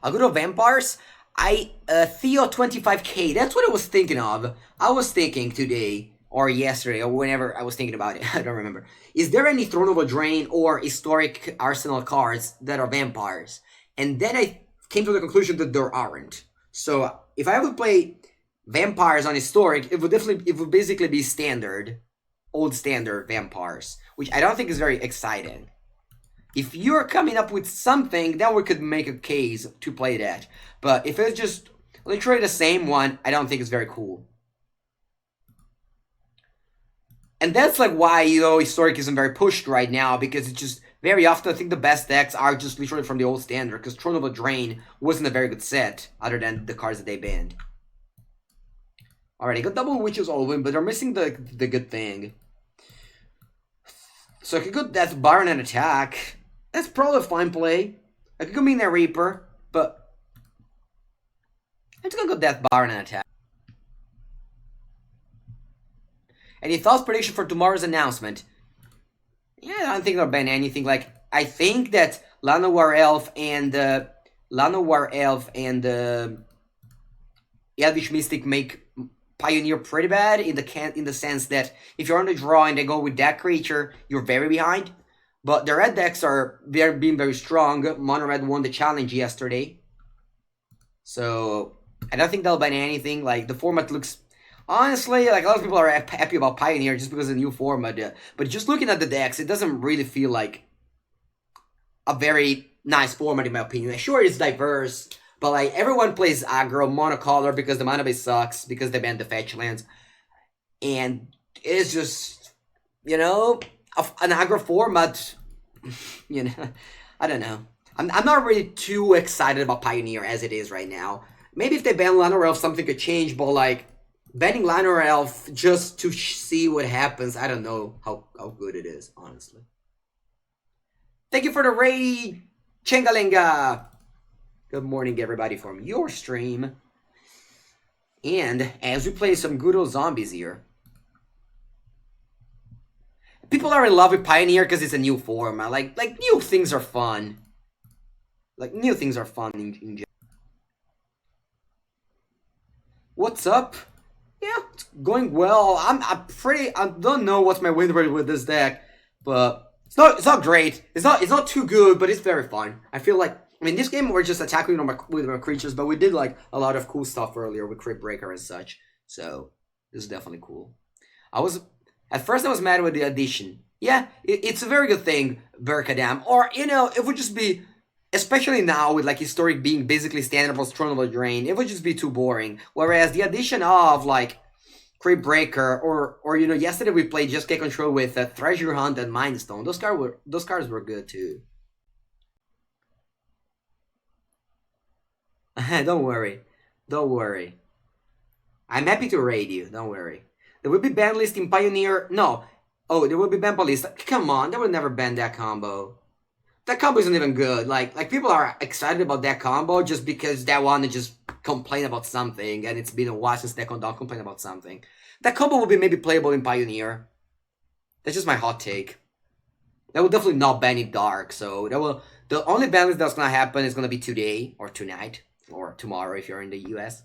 I'll go to Vampires. Theo 25K. That's what I was thinking of. I was thinking today or yesterday or whenever I was thinking about it. I don't remember. Is there any Throne of Eldraine or historic Arsenal cards that are vampires? And then I came to the conclusion that there aren't. So if I would play vampires on historic, it would basically be standard, old standard vampires, which I don't think is very exciting. If you're coming up with something, then we could make a case to play that. But if it's just literally the same one, I don't think it's very cool. And that's like why, Historic isn't very pushed right now, because it's just very often I think the best decks are just literally from the old standard, because Throne of Eldraine wasn't a very good set, other than the cards that they banned. Alright, I got double Witches Oven, but they're missing the good thing. So I could go Death Baron and attack. That's probably a fine play. I could go Midnight Reaper, but I'm just gonna go Death Baron and attack. Any thoughts, prediction for tomorrow's announcement? Yeah, I don't think they'll ban anything. Like, I think that Llanowar Elf and Elvish Mystic make Pioneer pretty bad in the sense that if you're on the draw and they go with that creature, you're very behind. But the red decks are being very strong. Mono Red won the challenge yesterday. So I don't think they'll ban anything. Like, the format looks, honestly, like a lot of people are happy about Pioneer just because of the new format. But just looking at the decks, it doesn't really feel like a very nice format in my opinion. Sure, it's diverse, but like everyone plays aggro, monocolor because the mana base sucks, because they banned the fetch lands. And it's just, an aggro format, I don't know. I'm not really too excited about Pioneer as it is right now. Maybe if they ban Llanowar Elf, something could change, but like, banning Llanowar Elf just to see what happens, I don't know how good it is, honestly. Thank you for the raid, Chengalinga! Good morning, everybody, from your stream. And as we play some good old zombies here, people are in love with Pioneer because it's a new format. Like new things are fun. Like, new things are fun in general. What's up? Yeah, it's going well. I don't know what's my win rate with this deck, but it's not great. It's not too good, but it's very fun. I feel like, this game we're just attacking with my creatures, but we did like a lot of cool stuff earlier with Crypt Breaker and such. So this is definitely cool. At first I was mad with the addition. Yeah, it's a very good thing, Berkadam. Or, it would just be, especially now with like Historic being basically standard plus Throne of Eldraine, it would just be too boring. Whereas the addition of like Crypt Breaker or yesterday we played Just Get Control with Treasure Hunt and Mind Stone. Those cards were good too. Don't worry. I'm happy to raid you, don't worry. There will be ban list in Pioneer. No. Oh, there will be ban list. Come on, they will never ban that combo. That combo isn't even good. Like people are excited about that combo just because they want to just complain about something, and it's been a while since they don't complain about something. That combo will be maybe playable in Pioneer. That's just my hot take. That will definitely not ban it dark, so the only ban list that's gonna happen is gonna be today or tonight or tomorrow if you're in the US.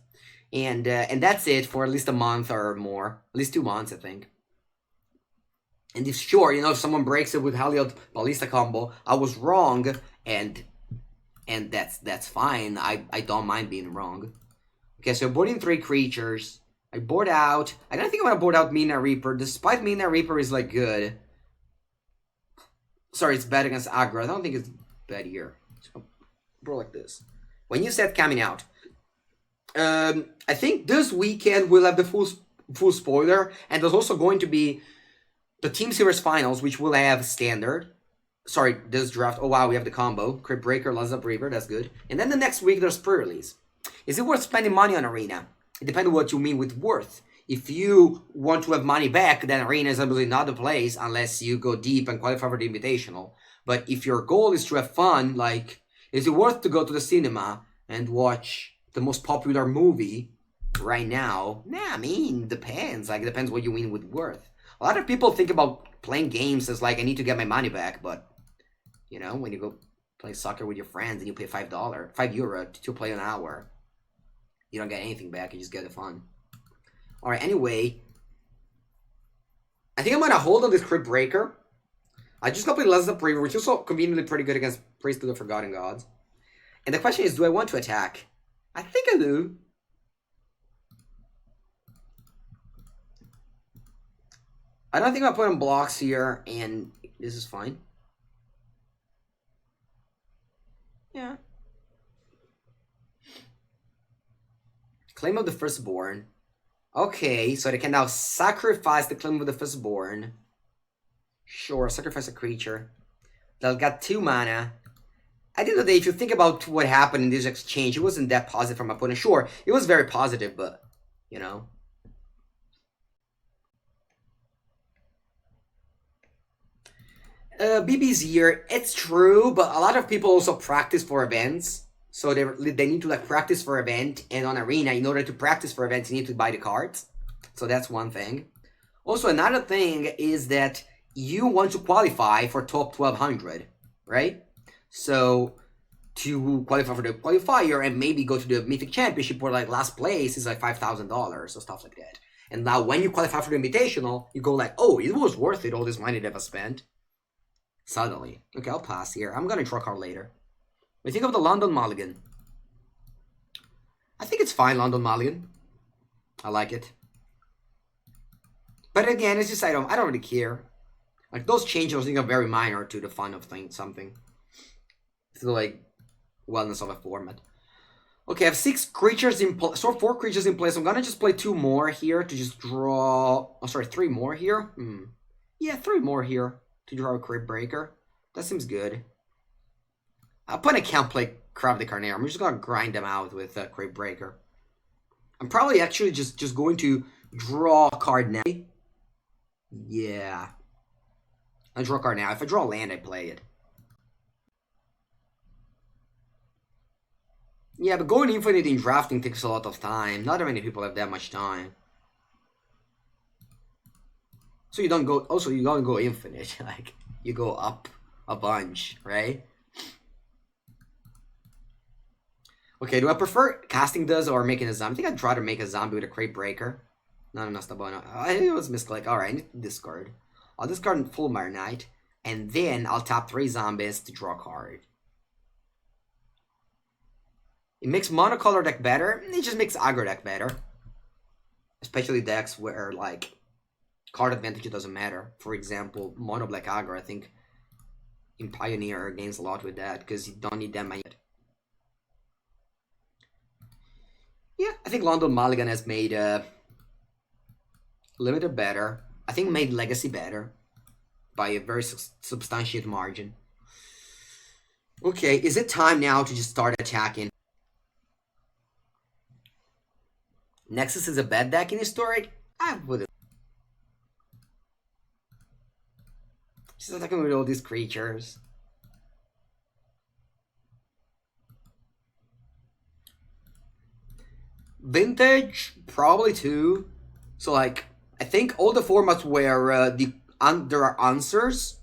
And that's it for at least a month or more. At least 2 months, I think. And if if someone breaks it with Haliot Ballista combo, I was wrong, and that's fine. I don't mind being wrong. Okay, so boarding 3 creatures. I board out. I don't think I'm gonna board out Midnight Reaper, despite Midnight Reaper is like good. Sorry, it's bad against aggro. I don't think it's bad here. So board like this. When you said coming out, I think this weekend we'll have the full spoiler, and there's also going to be the Team Series Finals, which will have standard. Sorry, this draft. Oh wow, we have the combo. Crypt Breaker, Lazap Reaver, that's good. And then the next week there's pre-release. Is it worth spending money on Arena? It depends on what you mean with worth. If you want to have money back, then Arena is absolutely not the place unless you go deep and qualify for the Invitational. But if your goal is to have fun, like, is it worth to go to the cinema and watch the most popular movie right now? Nah, depends. Like, it depends what you mean with worth. A lot of people think about playing games as like, I need to get my money back, but, when you go play soccer with your friends and you pay €5 to play an hour, You don't get anything back, you just get the fun. Alright, anyway. I think I'm gonna hold on this Crypt Breaker. I just got to play Legends of Preaver, which is also conveniently pretty good against Priest of the Forgotten Gods. And the question is, do I want to attack? I think I do. I don't think I'm putting blocks here, and this is fine. Yeah. Claim of the Firstborn. Okay, so they can now sacrifice the Claim of the Firstborn. Sure, sacrifice a creature. They'll get 2 mana. At the end of the day, if you think about what happened in this exchange, it wasn't that positive from my opponent. Sure, it was very positive, but, you know. BB's here, it's true, but a lot of people also practice for events. So they need to like practice for event, and on Arena, in order to practice for events, you need to buy the cards. So that's one thing. Also, another thing is that you want to qualify for top 1200, right? So to qualify for the qualifier and maybe go to the Mythic Championship where like last place is like $5,000 or stuff like that. And now when you qualify for the Invitational, you go like, oh, it was worth it, all this money that I've spent. Suddenly. Okay, I'll pass here. I'm gonna draw a card later. We think of the London Mulligan. I think it's fine, London Mulligan. I like it. But again, it's just I don't really care. Like those changes I think are very minor to the fun of something. To the like wellness of a format. Okay, I have 6 creatures in place. So 4 creatures in place. I'm gonna just play 2 more here to just draw. Oh, sorry, 3 more here. Yeah, 3 more here to draw a Crypt Breaker. That seems good. I'll put a can't play Crab the Carnera. I'm just gonna grind them out with a Crypt Breaker. I'm probably actually just going to draw a card now. Yeah. I draw a card now. If I draw a land, I play it. Yeah, but going infinite in drafting takes a lot of time. Not that many people have that much time. So you don't go. Also, you don't go infinite. Like you go up a bunch, right? Okay, do I prefer casting this or making a zombie? I think I'd rather make a zombie with a Crypt Breaker. Not enough to buy. It was misclick. Alright, I need to discard. I'll discard Fulmar Knight, and then I'll tap 3 zombies to draw a card. It makes monocolor deck better. It just makes aggro deck better. Especially decks where, like, card advantage doesn't matter. For example, mono black aggro, I think, in Pioneer gains a lot with that, because you don't need that many. Yeah, I think London Mulligan has made Limited better. I think made Legacy better by a very substantiated margin. Okay, is it time now to just start attacking? Nexus is a bad deck in Historic? I wouldn't. Just attacking with all these creatures. Vintage, probably too. So like, I think all the formats where there are answers,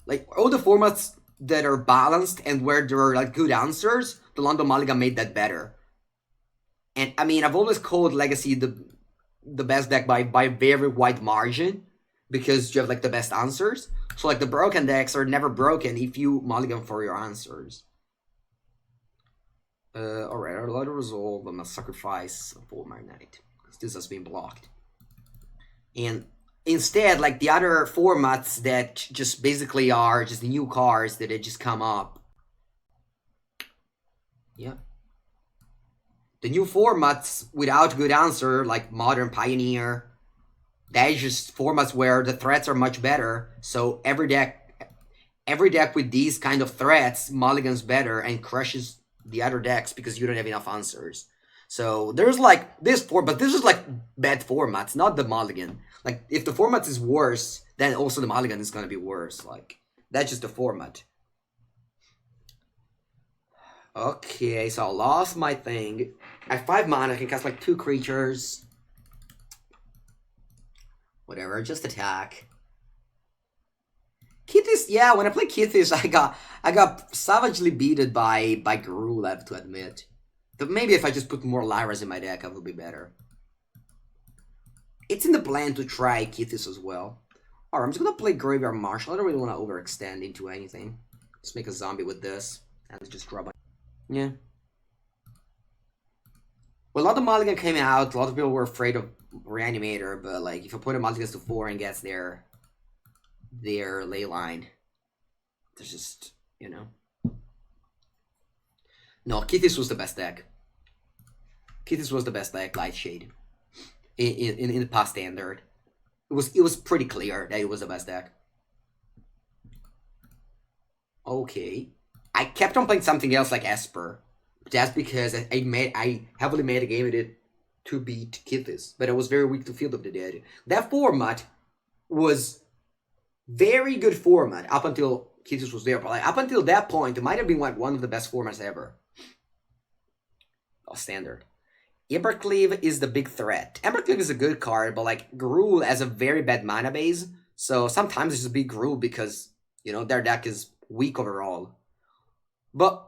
like all the formats that are balanced and where there are like good answers, the London Mulligan made that better. And I mean, I've always called Legacy the best deck by a very wide margin because you have like the best answers. So like the broken decks are never broken if you mulligan for your answers. Alright, I'll let it resolve. I'm gonna sacrifice a Fulmar Knight because this has been blocked. And instead, like the other formats that just basically are just new cards that just come up. Yeah. The new formats without good answer, like Modern Pioneer, that is just formats where the threats are much better. So every deck with these kind of threats mulligans better and crushes the other decks because you don't have enough answers. So there's like this but this is like bad formats, not the mulligan. Like if the format is worse, then also the mulligan is gonna be worse. Like that's just the format. Okay, so I lost my thing. At 5 mana, I can cast like 2 creatures. Whatever, just attack. Kithis, yeah, when I play Kithis, I got savagely beaten by Guru, I have to admit. Maybe if I just put more Lyras in my deck, I would be better. It's in the plan to try Kithis as well. Alright, I'm just gonna play Graveyard Marshal. I don't really want to overextend into anything. Just make a zombie with this. And just drop it. Yeah. Well, a lot of Mulligan came out. A lot of people were afraid of Reanimator, but like if I put a Mulligan to 4 and gets their ley line, there's just, you know. No, Kithis was the best deck. Kithis was the best deck, Lightshade. In the past standard. It was pretty clear that it was the best deck. Okay. I kept on playing something else like Esper. That's because I heavily made a game with it to beat Kithis, but I was very weak to Field of the Dead. That format was very good format up until Kithis was there, but like up until that point, it might have been like one of the best formats ever. Oh, standard. Embercleave is the big threat. Embercleave is a good card, but like Gruul has a very bad mana base, so sometimes it's just be Gruul because, you know, their deck is weak overall. But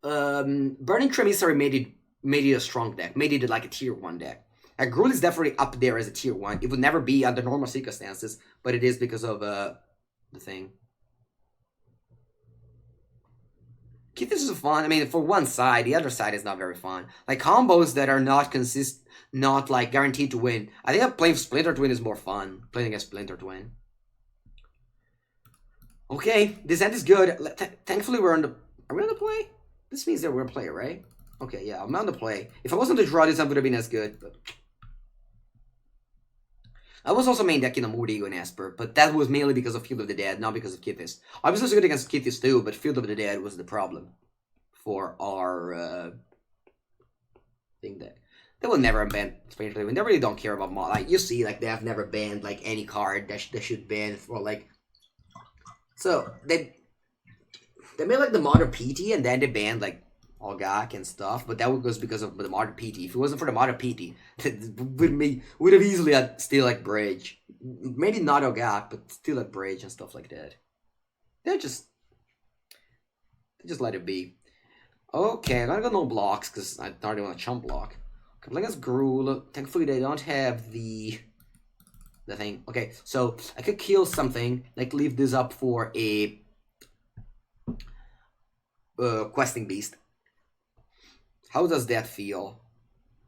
Burning Tremissary made it a strong deck, made it like a tier 1 deck. Gruul is definitely up there as a tier 1. It would never be under normal circumstances, but it is because of the thing. Kithis is fun. I mean, for one side, the other side is not very fun. Like combos that are not like guaranteed to win. I think that playing Splinter Twin is more fun. Playing against Splinter Twin. Okay, this end is good. Thankfully, we're on the. Are we on the play? This means that we're a player, right? Okay, yeah, I'm on the play. If I wasn't to draw this, I would have been as good. But I was also main decking a Mordigo and Esper, but that was mainly because of Field of the Dead, not because of Kithis. I was also good against Kithis too, but Field of the Dead was the problem for our thing deck. They will never ban Splinter Twin. They really don't care about mod. Like you see, like they have never banned like any card that they should ban for like. So they made like the modern PT and then they banned like Ogak and stuff, but that was because of the modern PT. If it wasn't for the modern PT, would have easily had still like Bridge. Maybe not Ogak, but still like Bridge and stuff like that. They just let it be. Okay, I'm gonna go no blocks because I don't really want to chump block. Okay, playing as Gruul. Thankfully they don't have the thing. Okay, so I could kill something, like leave this up for a questing beast. How does that feel?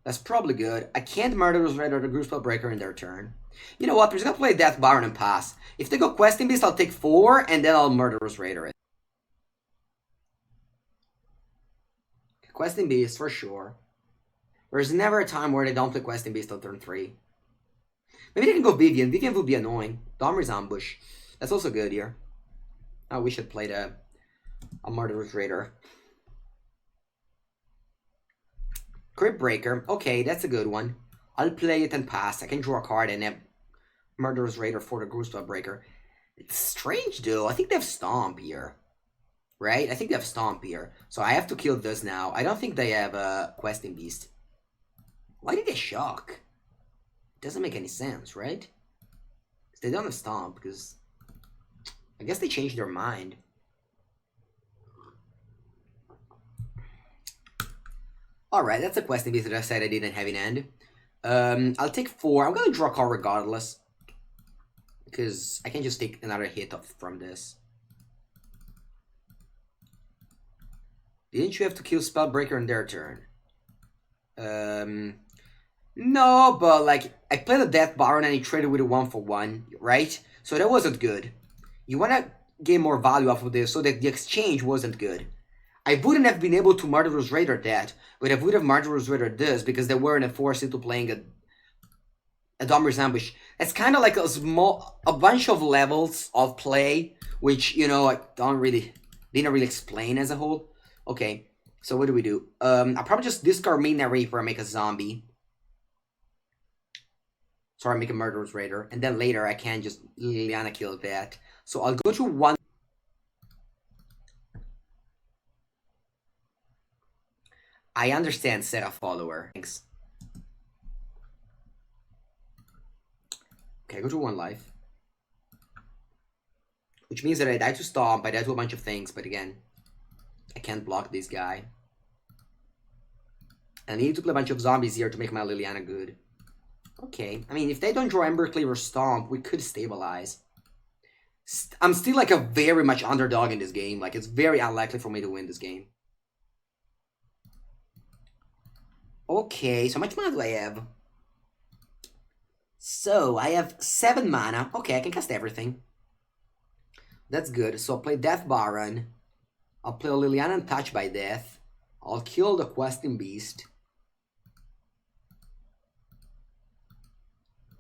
That's probably good. I can't Murderous Red or the Group Spellbreaker in their turn. You know what? We're just gonna play Death Baron and pass. If they go Questing Beast, I'll take 4 and then I'll Murderous Raider it. Questing Beast for sure. There's never a time where they don't play Questing Beast on turn 3. Maybe they can go Vivian. Vivian would be annoying. Dahmer's Ambush. That's also good here. Oh, we should play a Murderous Raider. Crypt Breaker. Okay, that's a good one. I'll play it and pass. I can draw a card and then Murderous Raider for the Group Spellbreaker. It's strange though. I think they have Stomp here. Right? I think they have Stomp here. So I have to kill this now. I don't think they have a Questing Beast. Why did they shock? Doesn't make any sense, right? They don't have Stomp because I guess they changed their mind. Alright, that's a Questing Beast that I said I didn't have in end. I'll take 4. I'm gonna draw a card regardless. Because I can just take another hit from this. Didn't you have to kill Spellbreaker in their turn? No, but like I played a Death Baron and he traded with a 1-for-1, right? So that wasn't good. You wanna get more value off of this so that the exchange wasn't good. I wouldn't have been able to Murderous Raider that, but I would have Murderous Raider this because they weren't forced into playing a Dahmer's Ambush. It's kind of like a bunch of levels of play, which, you know, I didn't really explain as a whole. Okay, so what do? I'll probably just discard Midnight Reaper and make a zombie. Sorry, make a Murderous Raider. And then later I can just Liliana kill that. So I'll go to 1. I understand, set a follower. Thanks. Okay, go to 1 life. Which means that I die to Stomp, I die to a bunch of things, but again, I can't block this guy. I need to play a bunch of zombies here to make my Liliana good. Okay, I mean, if they don't draw Ember Cleaver Stomp, we could stabilize. I'm still like a very much underdog in this game. Like, it's very unlikely for me to win this game. Okay, so how much mana do I have? So, I have 7 mana. Okay, I can cast everything. That's good. So, I'll play Death Baron. I'll play Liliana Untouched by Death. I'll kill the Questing Beast.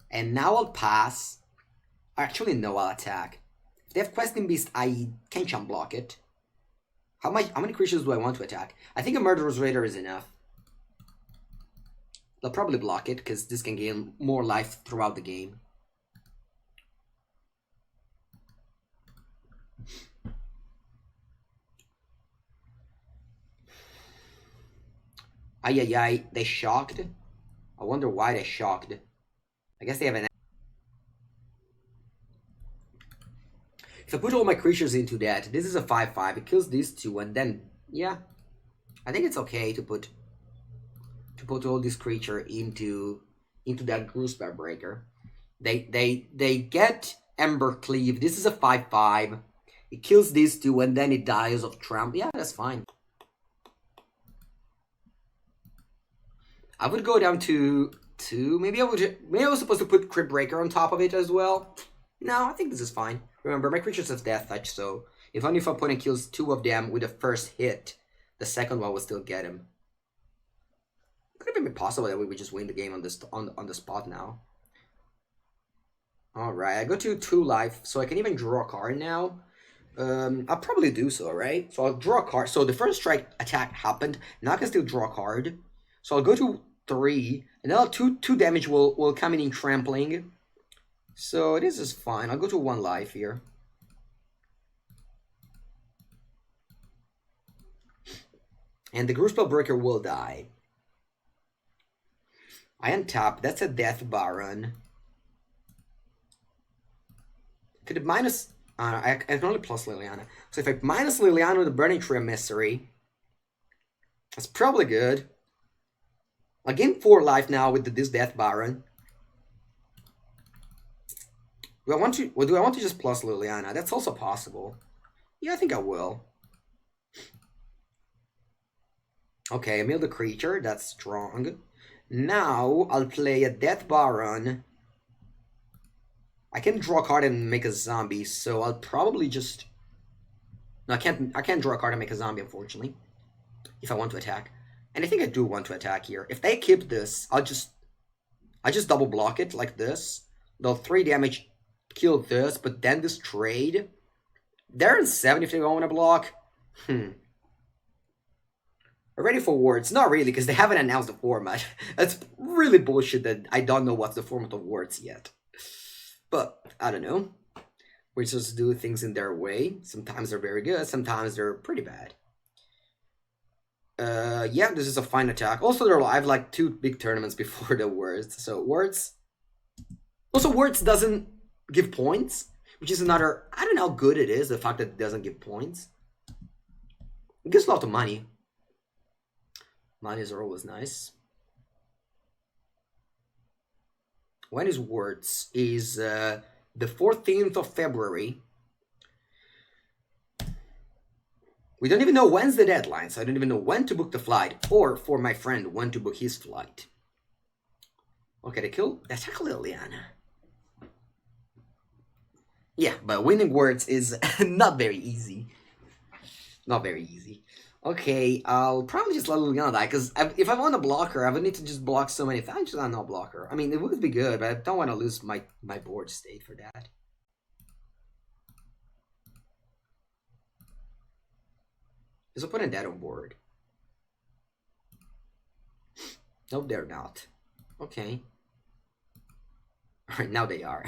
And now I'll pass. Actually, no, I'll attack. If they have Questing Beast, I can chump block it. How many creatures do I want to attack? I think a Murderous Raider is enough. They'll probably block it, because this can gain more life throughout the game. Ay, they shocked? I wonder why they shocked. I guess they have an... If I put all my creatures into that, this is a 5/5. It kills these two, and then, yeah. I think it's okay to put all this creature into that Gruspell Breaker. They get Ember Cleave. This is a 5/5. It kills these two, and then it dies of Tramp. Yeah, that's fine. I would go down to 2. Maybe I was supposed to put Crypt Breaker on top of it as well. No, I think this is fine. Remember, my creatures have Death Touch, so if only if opponent kills 2 of them with the first hit, the second one will still get him. Could it be possible that we would just win the game on the spot now? Alright, I go to 2 life, so I can even draw a card now. I'll probably do so, right? So I'll draw a card. So the first strike attack happened. Now I can still draw a card. So I'll go to 3, and now 2 damage will come in trampling. So this is fine. I'll go to 1 life here. And the Gruspell Breaker will die. I untap. That's a Death Baron. Could it minus... I can only plus Liliana. So if I minus Liliana with the Burning Tree Emissary, that's probably good. I'll gain 4 life now with this Death Baron. Do I want to just plus Liliana? That's also possible. Yeah, I think I will. Okay, I milled the creature. That's strong. Now I'll play a Death Baron. I can draw a card and make a zombie, so I'll probably just... No, I can't draw a card and make a zombie, unfortunately. If I want to attack. And I think I do want to attack here. If they keep this, I just double block it like this. They'll 3 damage kill this, but then this trade. They're in 7 if they want to block. Ready for words? Not really, because they haven't announced the format. That's really bullshit that I don't know what's the format of words yet. But, I don't know. We just do things in their way. Sometimes they're very good, sometimes they're pretty bad. Yeah, this is a fine attack. Also, I have like 2 big tournaments before the words. So, words. Also, words doesn't give points, which is another... I don't know how good it is, the fact that it doesn't give points. It gives a lot of money. Monies are always nice. When is words? Is the 14th of February. We don't even know when's the deadline, so I don't even know when to book the flight, or for my friend, when to book his flight. Okay, they kill... Attack Liliana. Yeah, but winning words is not very easy. Not very easy. Okay, I'll probably just let Liliana die, because if I want to block her, I would need to just block so many things. I just not block her. I mean, it would be good, but I don't want to lose my board state for that. Is opponent dead on board? Nope, they're not. Okay. Alright, now they are.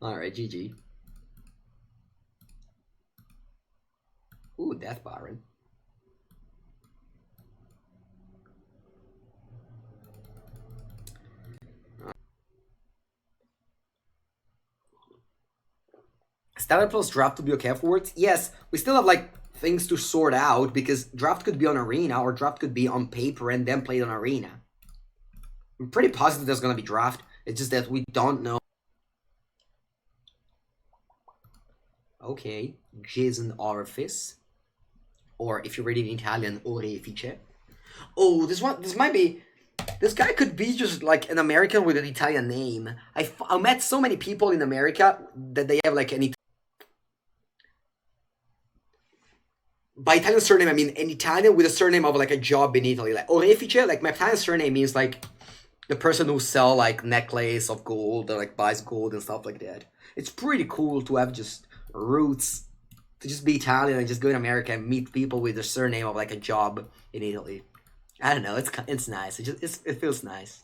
Alright, GG. Ooh, Death Baron. Stellar plus drop to be okay afterwards? Yes, we still have like things to sort out, because draft could be on arena or draft could be on paper and then played on arena. I'm pretty positive there's gonna be draft. It's just that we don't know. Okay, Jason Orifice, or if you read it in Italian, Orefice. Oh, this might be. This guy could be just like an American with an Italian name. I met so many people in America that they have like an by Italian surname, I mean an Italian with a surname of like a job in Italy. Like Orefice, like my Italian surname means like the person who sell like necklace of gold or like buys gold and stuff like that. It's pretty cool to have just roots, to just be Italian and just go in America and meet people with the surname of like a job in Italy. I don't know. It's nice. It feels nice.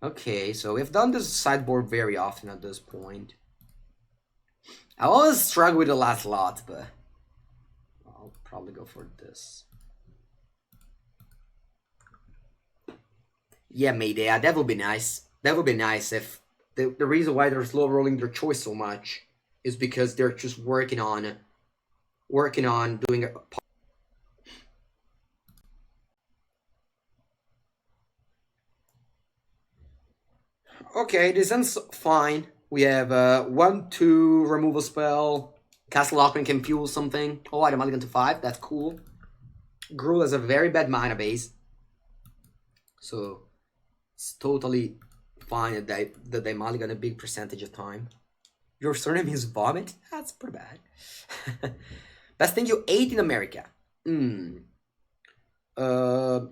Okay, so we've done this sideboard very often at this point. I always struggle with the last lot, but I'll probably go for this. Yeah, Mayday. That would be nice. That would be nice if the reason why they're slow rolling their choice so much is because they're just working on doing a. Okay, this ends fine. We have 1/2 removal spell. Castle Lockman can fuel something. Oh, I mulligan to 5. That's cool. Gruul has a very bad mana base, so it's totally fine that they mulligan a big percentage of time. Your surname is Vomit? That's pretty bad. Best thing you ate in America?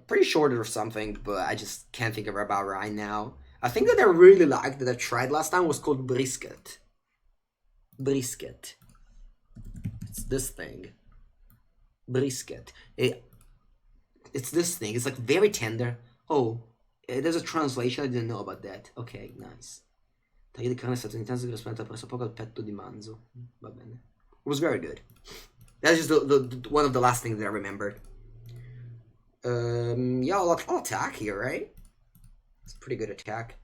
Pretty short or something, but I just can't think of it about right now. I think that I really liked that I tried last time was called brisket. Brisket. It's this thing. Brisket. It's this thing. It's like very tender. Oh, there's a translation. I didn't know about that. Ok, nice. Taglio di carne statunitense che rispetta presso poco al petto di manzo. Va bene. It was very good. That's just the one of the last things that I remembered. Yeah, I'll attack here, right? It's a pretty good attack.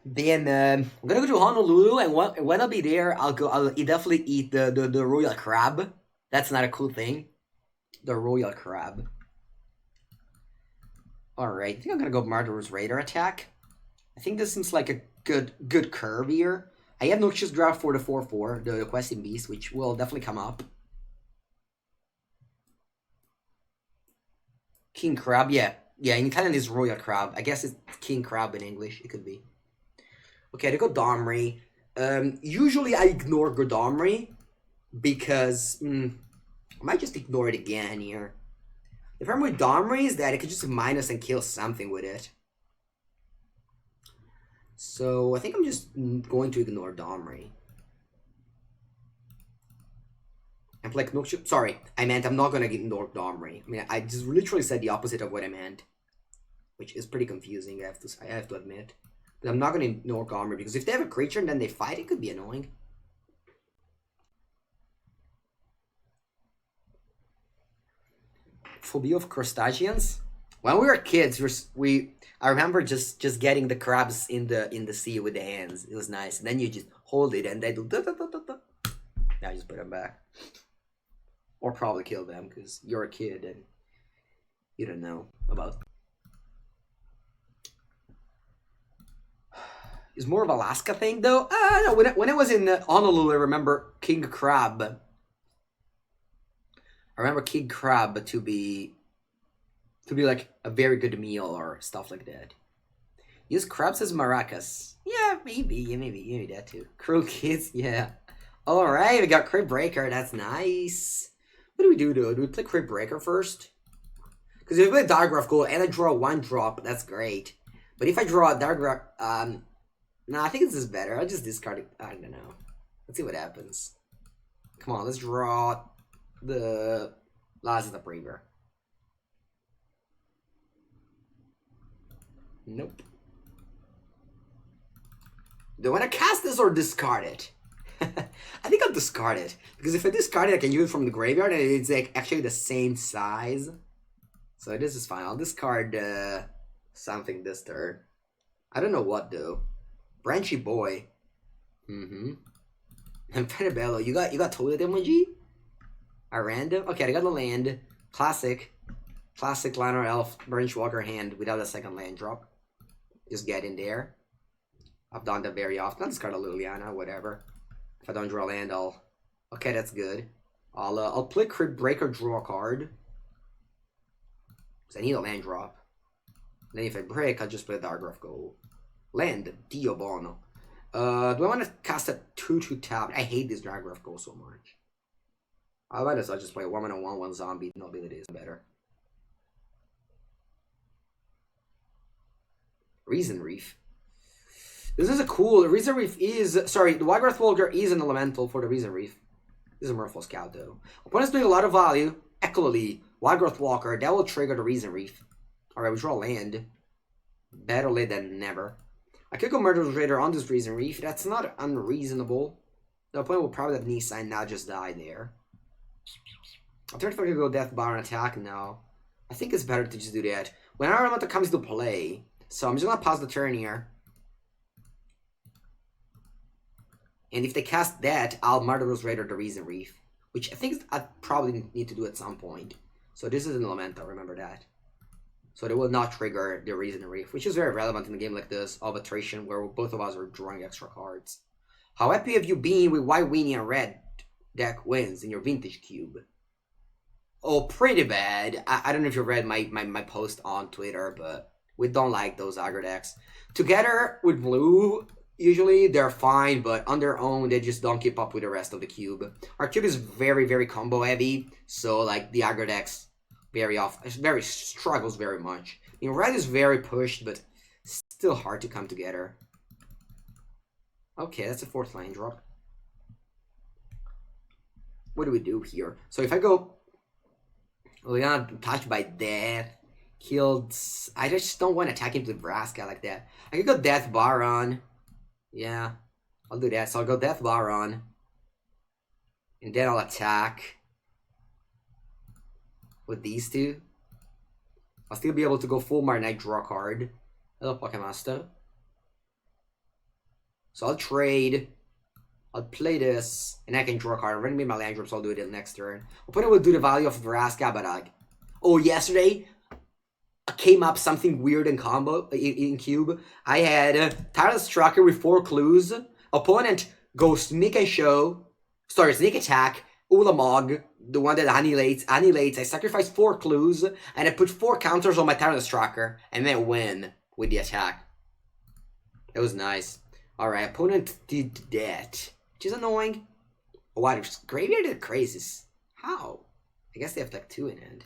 Then I'm gonna go to Honolulu, and when I'll be there, I'll definitely eat the royal crab. That's not a cool thing. The royal crab. Alright, I think I'm gonna go Murderer's Raider attack. I think this seems like a good curve here. I have no choose draft for the 4/4, the Questing Beast, which will definitely come up. King Crab, yeah. Yeah, in Italian it's Royal Crab. I guess it's King Crab in English, it could be. Okay, to go Domri. Usually I ignore Godomri because I might just ignore it again here. The problem with Domri is that it could just minus and kill something with it. So I think I'm just going to ignore Domri. I'm like, no, sorry, I meant I'm not going to ignore Domri. I mean, I just literally said the opposite of what I meant, which is pretty confusing, I have to admit. But I'm not going to ignore Domri, because if they have a creature and then they fight, it could be annoying. Phobia of crustaceans? When we were kids, I remember just getting the crabs in the sea with the hands. It was nice. And then you just hold it and they do da da da da da. Now I just put them back. Or probably kill them because you're a kid and you don't know about. It's more of a Alaska thing though. No, when I was in Honolulu, I remember King Crab. I remember King Crab to be like a very good meal or stuff like that. Use crabs as maracas. Yeah, maybe that too. Cruel kids, yeah. Alright, we got Crib Breaker, that's nice. What do we do though? Do we play Crib Breaker first? Because if we play Diagraph Gold and I draw 1-drop, that's great. But if I draw a Diagraph, nah, I think this is better. I'll just discard it. I don't know. Let's see what happens. Come on, let's draw the Last of the Braver. Nope. Do I want to cast this or discard it? I think I'll discard it. Because if I discard it, I can use it from the graveyard and it's like actually the same size. So this is fine. I'll discard something this turn. I don't know what though. Branchy boy. Mm-hmm. And Fedibello, you got toilet emoji? A random? Okay, I got the land. Classic Liner Elf Branch Walker hand without a second land drop. Just get in there. I've done that very often. I'll discard a Liliana, whatever. If I don't draw land, I'll... Okay, that's good. I'll play Crypt Breaker, draw a card. Because I need a land drop. Then if I break, I'll just play Dark Go. Land, Dio Bono. Do I want to cast a 2/2 tap? I hate this Dark Go so much. I might as well just play 1/1, 1 zombie. No abilities better. Reason Reef. This is a cool... Reason Reef is... Sorry, the Wygarth Walker is an elemental for the Reason Reef. This is a Merfolk Scout, though. Opponent's doing a lot of value. Equally, Wygarth Walker. That will trigger the Reason Reef. Alright, we draw land. Better late than never. I could go Murderous Raider on this Reason Reef. That's not unreasonable. The opponent will probably have Nisa and now just die there. I'll turn if I could go Death Bar and attack now. I think it's better to just do that. When our Elemental comes to play... So I'm just going to pause the turn here. And if they cast that, I'll Murderous Raider the Reason Reef. Which I think I probably need to do at some point. So this is an Elemental, remember that. So they will not trigger the Reason Reef. Which is very relevant in a game like this of attrition where both of us are drawing extra cards. How happy have you been with why Winnie and Red deck wins in your Vintage Cube? Oh, pretty bad. I don't know if you read my post on Twitter, but... We don't like those aggro decks. Together with blue, usually they're fine, but on their own, they just don't keep up with the rest of the cube. Our cube is very, very combo heavy, so like the aggro decks struggles very much. I mean, red is very pushed, but still hard to come together. Okay, that's a 4th line drop. What do we do here? So if I go, Liliana touched by death. Killed... I just don't want to attack into Nebraska like that. I could go Death Baron. Yeah, I'll do that. So I'll go Death Baron. And then I'll attack with these two. I'll still be able to go full Marnite, draw a card. Hello, Pokemaster. So I'll trade. I'll play this, and I can draw a card. I'm running my land drops, so I'll do it next turn. Opponent will do the value of Nebraska, but like... Oh, yesterday... came up something weird in combo in cube. I had Tireless Tracker with 4 clues. Opponent goes Sneak and Show. Sorry, Sneak Attack. Ulamog, the one that annihilates. I sacrifice 4 clues and I put 4 counters on my Tireless Tracker and then win with the attack. It was nice. Alright, opponent did that. Which is annoying. Oh, wow, Graveyard did crazies. How? I guess they have like 2 in hand.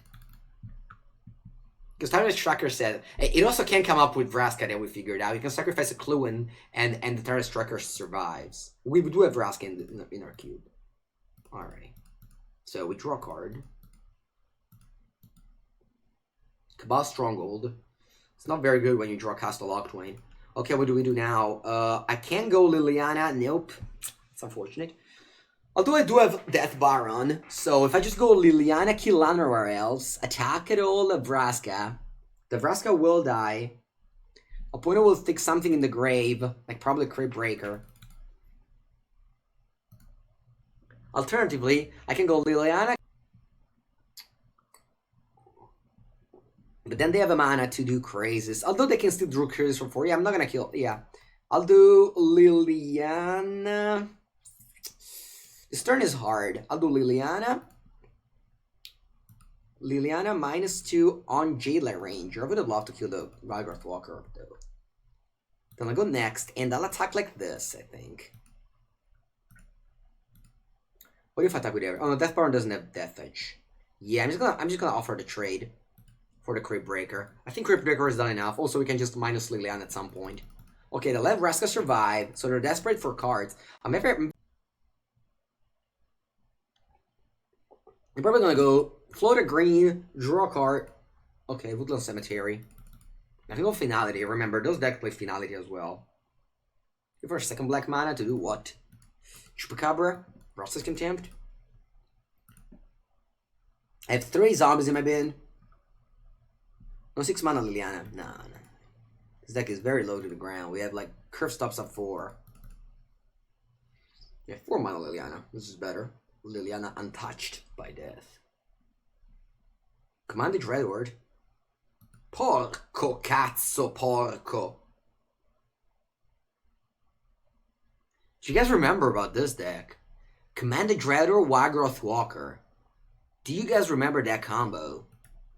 Because Tireless Tracker said, it also can come up with Vraska that we figured out. You can sacrifice a clue and the Tireless Tracker survives. We do have Vraska in our cube. Alright. So we draw a card. Cabal Stronghold. It's not very good when you draw Castle Locktwain. Okay, what do we do now? I can go Liliana. Nope. It's unfortunate. Although I do have Death Baron, so if I just go Liliana, kill anywhere else, attack it all, Vraska, the Vraska will die. Opponent will stick something in the grave, like probably Crypt Breaker. Alternatively, I can go Liliana, but then they have a mana to do crazes. Although they can still draw crazes for 4. Yeah, I'm not gonna kill. Yeah, I'll do Liliana. This turn is hard. I'll do Liliana. Liliana -2 on Jailer Ranger. I would have loved to kill the Wygarth Walker, though. Then I'll go next, and I'll attack like this, I think. What if I attack with air? Oh no, Death Baron doesn't have Death Edge. Yeah, I'm just gonna offer the trade for the Crypt Breaker. I think Crypt Breaker is done enough. Also, we can just minus Liliana at some point. Okay, the left Vraska survived, so they're desperate for cards. I'm probably gonna go float a green, draw a card. Okay, Woodland Cemetery. I think go Finality. Remember, those decks play Finality as well. Give her a second black mana to do what? Chupacabra, Process Contempt. I have 3 zombies in my bin. No, 6 mana Liliana. Nah, nah. This deck is very low to the ground. We have like curve stops at 4. Yeah, 4 mana Liliana. This is better. Liliana untouched by death. Command the Dreadword. Porco cazzo porco. Do you guys remember about this deck? Command the Dreadword, Wagroth Walker. Do you guys remember that combo?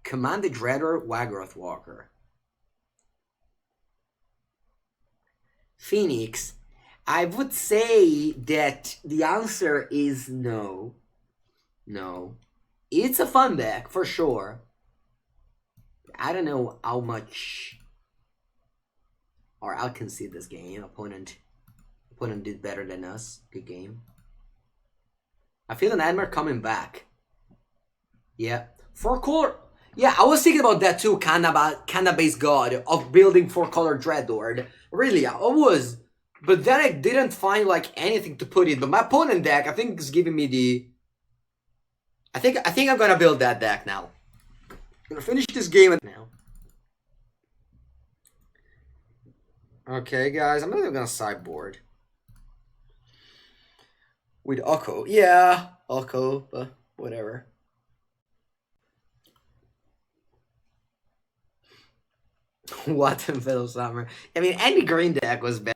Command the Dreadword, Wagroth Walker. Phoenix. I would say that the answer is no. No. It's a fun deck, for sure. I don't know how much... Or I'll concede this game. Opponent did better than us. Good game. I feel an Nightmare coming back. Yeah. 4-color... Yeah, I was thinking about that too, kinda base god, of building 4-color Dreadlord. Really, I was... But then I didn't find like anything to put in. But my opponent deck, I think, is giving me the... I think I'm gonna build that deck now. I'm gonna finish this game now. Okay, guys, I'm not even gonna sideboard. With Oko. Yeah, Oko, but whatever. What in Fiddle Summer? I mean, any green deck was better.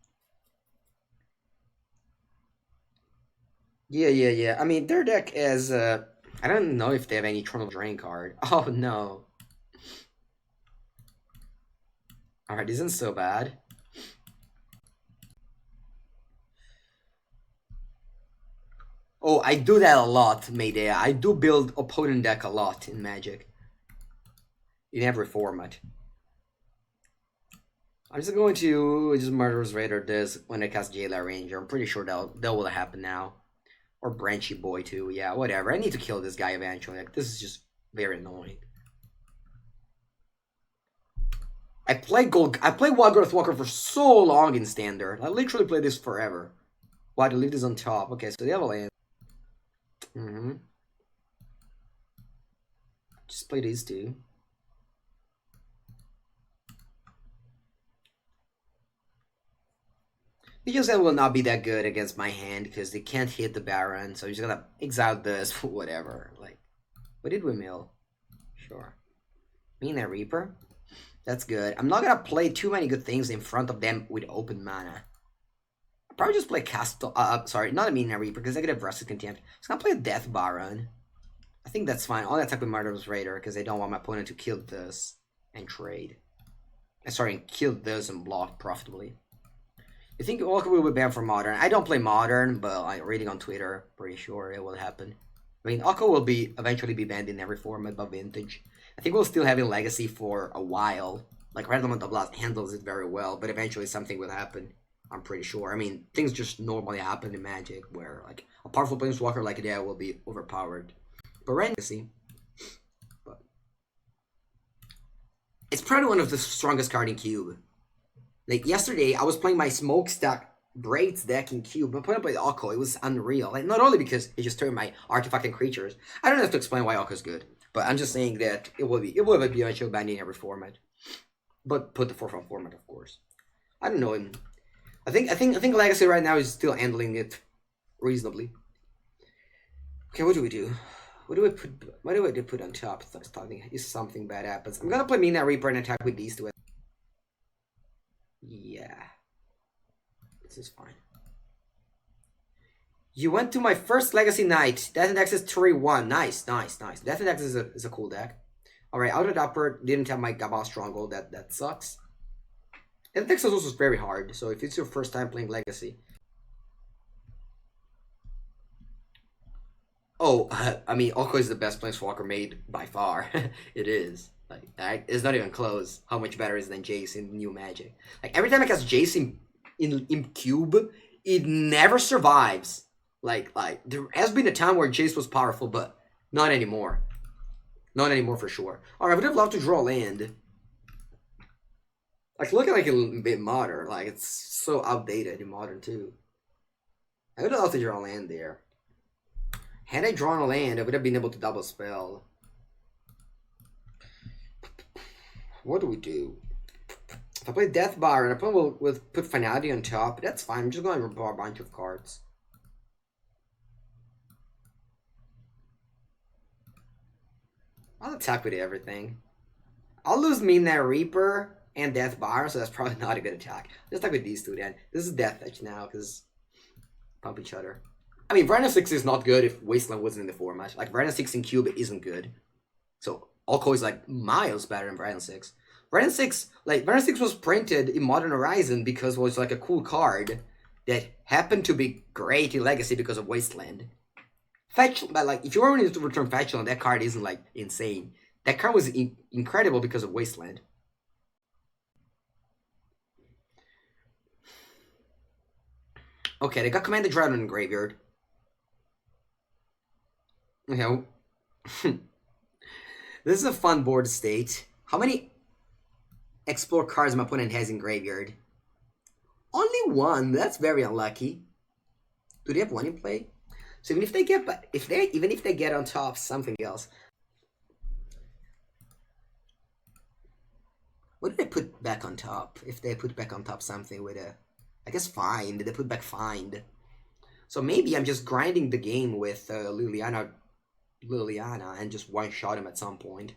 Yeah. I mean, their deck is, I don't know if they have any Eternal Drain card. Oh, no. Alright, isn't so bad. Oh, I do that a lot, Mayday. I do build opponent deck a lot in Magic. In every format. I'm just going to just Murderous Raider this when I cast Jailer Ranger. I'm pretty sure that will happen now. Or Branchy Boy too. Yeah, whatever. I need to kill this guy eventually. Like, this is just very annoying. I played Wagroth Walker for so long in Standard. I literally played this forever. Why to leave this on top? Okay, so they have a land. Just play these two. Because that will not be that good against my hand because they can't hit the Baron, so I'm just gonna exile this, whatever. Like, what did we mill? Sure. Mina Reaper? That's good. I'm not gonna play too many good things in front of them with open mana. I'll probably just play Castle. Sorry, not a Mina Reaper because I could have Rusted Contempt. Just gonna play a Death Baron. I think that's fine. I'll attack with Murderous Raider because I don't want my opponent to kill this and trade. Sorry, kill this and block profitably. You think Walker will be banned for Modern? I don't play Modern, but I'm reading on Twitter, pretty sure it will happen. I mean, Oko will eventually be banned in every format but Vintage. I think we'll still have in Legacy for a while. Like, Red Element of Blast handles it very well, but eventually something will happen. I'm pretty sure. I mean, things just normally happen in Magic, where, like, a powerful Planeswalker like that will be overpowered. But Legacy... But... It's probably one of the strongest cards in Cube. Like, yesterday, I was playing my Smokestack Braids deck in Cube, but when I played Oko, it was unreal. Like, not only because it just turned my artifact and creatures. I don't have to explain why Oko is good, but I'm just saying that it will be eventually banned in every format. But put the 4-1 format, of course. I don't know. I think Legacy right now is still handling it reasonably. Okay, what do we do? What do I put on top? If something bad happens. I'm gonna play Mina Reaper and attack with these two. Yeah. This is fine. You went to my first Legacy Night. Death Index is 3-1. Nice. Death Index is a cool deck. Alright, Outer Upper didn't have my Gabal Stronghold. That sucks. And Death Index is also very hard, so if it's your first time playing Legacy. Oh, I mean, Oko is the best Planeswalker made by far. It is. Like, it's not even close how much better it is than Jace in New Magic. Like, every time I cast Jace in Cube, it never survives. Like, there has been a time where Jace was powerful, but not anymore. Not anymore for sure. Alright, I would have loved to draw land. Like, looking like a bit modern. Like, it's so outdated in modern, too. I would have loved to draw land there. Had I drawn a land, I would have been able to double spell. What do we do? If I play Death Bar and opponent will put Finality on top, that's fine. I'm just going to draw a bunch of cards. I'll attack with everything. I'll lose Midnight Reaper and Death Bar, so that's probably not a good attack. Just attack with these two then. This is Death Touch now, because pump each other. I mean, Verna 6 is not good if Wasteland wasn't in the format. Like, Verna 6 in Cube isn't good. So, Alco is like miles better than Verna 6. Verna 6, like, Verna 6 was printed in Modern Horizon because it was like a cool card that happened to be great in Legacy because of Wasteland. Fetch, but like, if you were to return Fetchland, that card isn't like insane. That card was incredible because of Wasteland. Okay, they got Commander Dragon in Graveyard. You know, this is a fun board state. How many Explore cards my opponent has in Graveyard? Only one. That's very unlucky. Do they have one in play? So even if they get, even if they get on top something else. What did they put back on top? If they put back on top something with a, I guess Find. They put back Find. So maybe I'm just grinding the game with Liliana and just one-shot him at some point.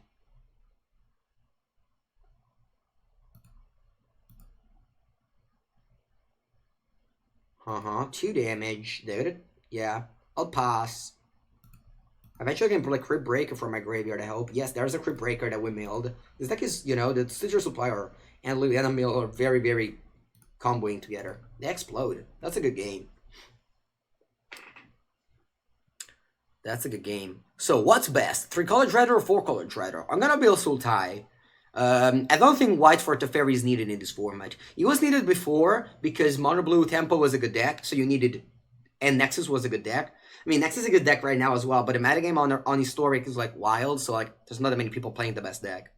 Uh-huh, 2 damage. Dude. Yeah, I'll pass. Eventually I can play Crypt Breaker for my graveyard, I hope. Yes, there's a Crypt Breaker that we milled. This deck is, you know, the Stitcher Supplier and Liliana Mill are very, very comboing together. They explode. That's a good game. That's a good game. So, what's best? 3-color Dreader or 4-color Dreader? I'm gonna build Sultai. I don't think White for Teferi is needed in this format. It was needed before because Mono Blue Tempo was a good deck, so you needed... And Nexus was a good deck. I mean, Nexus is a good deck right now as well, but the metagame on Historic is, like, wild, so, like, there's not that many people playing the best deck.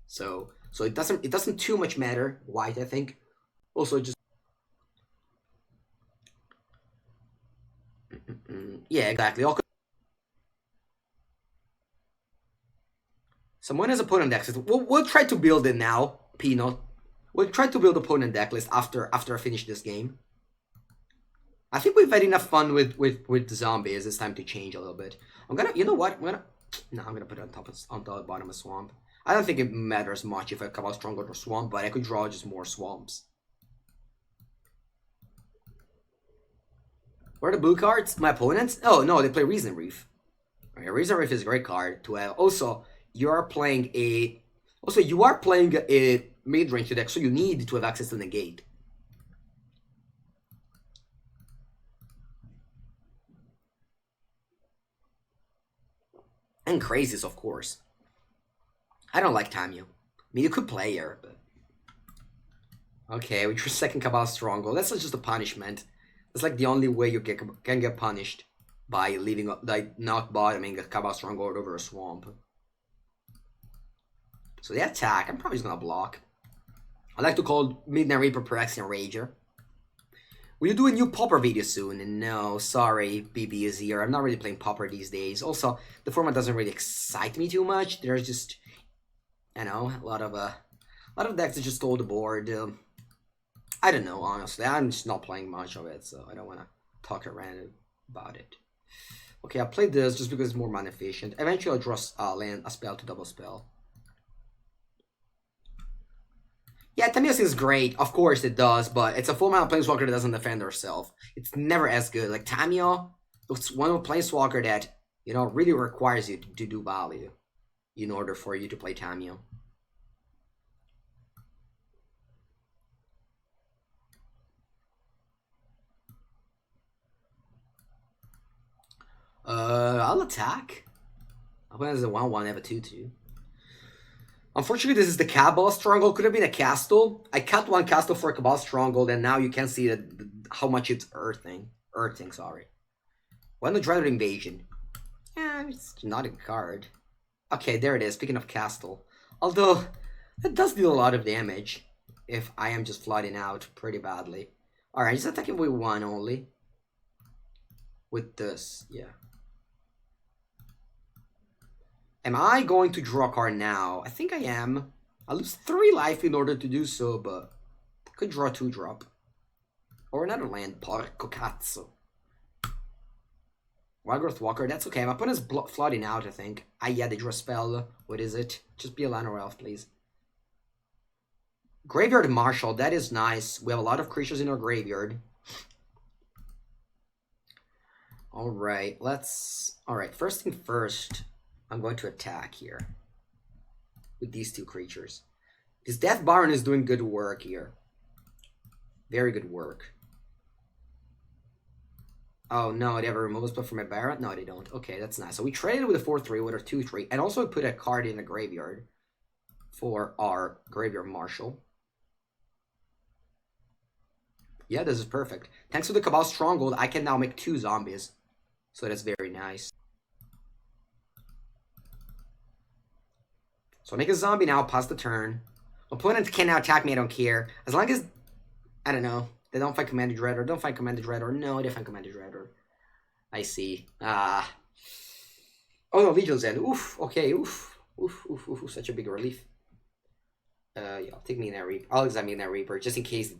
So it doesn't too much matter, White, I think. Also, just... Yeah, exactly. Someone has opponent deck list. We'll try to build it now, Peanut. We'll try to build opponent deck list after I finish this game. I think we've had enough fun with the zombies. It's time to change a little bit. You know what? I'm gonna put it on the bottom of Swamp. I don't think it matters much if I come out stronger or Swamp, but I could draw just more Swamps. Where are the blue cards? My opponents? Oh no, they play Reason Reef. Okay, Reason Reef is a great card to have. Also, you are playing a mid-range deck, so you need to have access to negate. And Crazies, of course. I don't like Tamio. I mean, you could play her, but... Okay, we drew second Cabal Stronghold. That's just a punishment. That's like the only way you can get punished by not bottoming a Cabal Stronghold over a Swamp. So the attack, I'm probably just gonna block. I like to call Midnight Reaper Praxian Rager. Will you do a new Popper video soon? No, sorry, BB is here. I'm not really playing Popper these days. Also, the format doesn't really excite me too much. There's just, you know, a lot of decks that just stole the board. I don't know, honestly. I'm just not playing much of it, so I don't want to talk around about it. Okay, I'll play this just because it's more mana efficient. Eventually, I'll draw a spell to double spell. Yeah, Tamiya is great. Of course it does, but it's a full-mana Planeswalker that doesn't defend herself. It's never as good. Like, Tamiya, it's one of Planeswalker that, you know, really requires you to do value in order for you to play Tamiya. I'll attack. I'll play as a 1-1, I have a 2-2. Unfortunately, this is the Cabal Stronghold. Could have been a Castle. I cut one Castle for a Cabal Stronghold, and now you can see how much it's earthing. Sorry. When the Dreaded Invasion. Yeah, it's not a card. Okay, there it is. Speaking of Castle. Although, it does deal a lot of damage if I am just flooding out pretty badly. Alright, just attacking with 1 only. With this, yeah. Am I going to draw a card now? I think I am. I lose 3 life in order to do so, but could draw 2-drop. Or another land, porco cazzo. Wildgrowth Walker, that's okay. My opponent's flooding out, I think. Ah, yeah, they drew a spell. What is it? Just be a land or elf, please. Graveyard Marshal, that is nice. We have a lot of creatures in our graveyard. Alright, let's... Alright, first thing first, I'm going to attack here. With these 2 creatures. This Death Baron is doing good work here. Very good work. Oh, no, they have a removal spell for my Baron? No, they don't. Okay, that's nice. So we traded with a 4-3 with our 2-3. And also put a card in the graveyard for our Graveyard Marshal. Yeah, this is perfect. Thanks to the Cabal Stronghold, I can now make 2 zombies. So that's very nice. So I make a zombie now, pass the turn. Opponents can now attack me, I don't care. As long as, I don't know, they don't find Commander Dreader. Don't find Commander Dreader. No, they find Commander Dreader. I see. Ah. Oh no, Legion's End. Oof. Okay, oof. Oof, oof, oof, oof. Such a big relief. Yeah, I'll take Midnight Reaper. I'll examine Midnight Reaper, just in case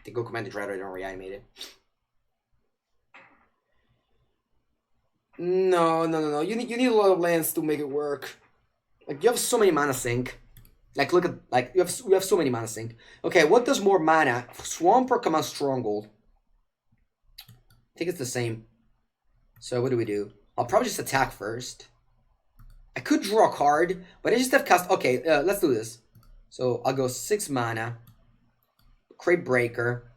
they go Commander Dreader, they don't reanimate it. No, no, no, no. You need a lot of lands to make it work. Like, you have so many mana sink. Like, look at, like, you have so many mana sink. Okay, what does more mana? Swamp or Command Stronghold? I think it's the same. So what do? I'll probably just attack first. I could draw a card, but I just have cast... Okay, let's do this. So I'll go 6 mana. Crate Breaker.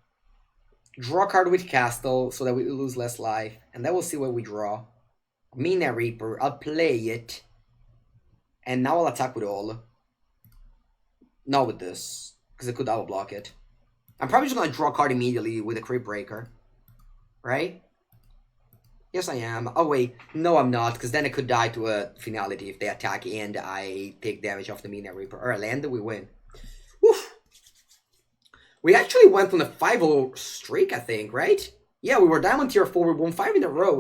Draw a card with Castle so that we lose less life. And then we'll see what we draw. Mina Reaper. I'll play it. And now I'll attack with all. Not with this, because I could double block it. I'm probably just going to draw a card immediately with a Crate Breaker. Right? Yes, I am. Oh, wait. No, I'm not, because then I could die to a Finality if they attack and I take damage off the Midnight Reaper. Or I land, we win. Woof. We actually went on a 5-0 streak, I think, right? Yeah, we were Diamond Tier 4. We won 5 in a row.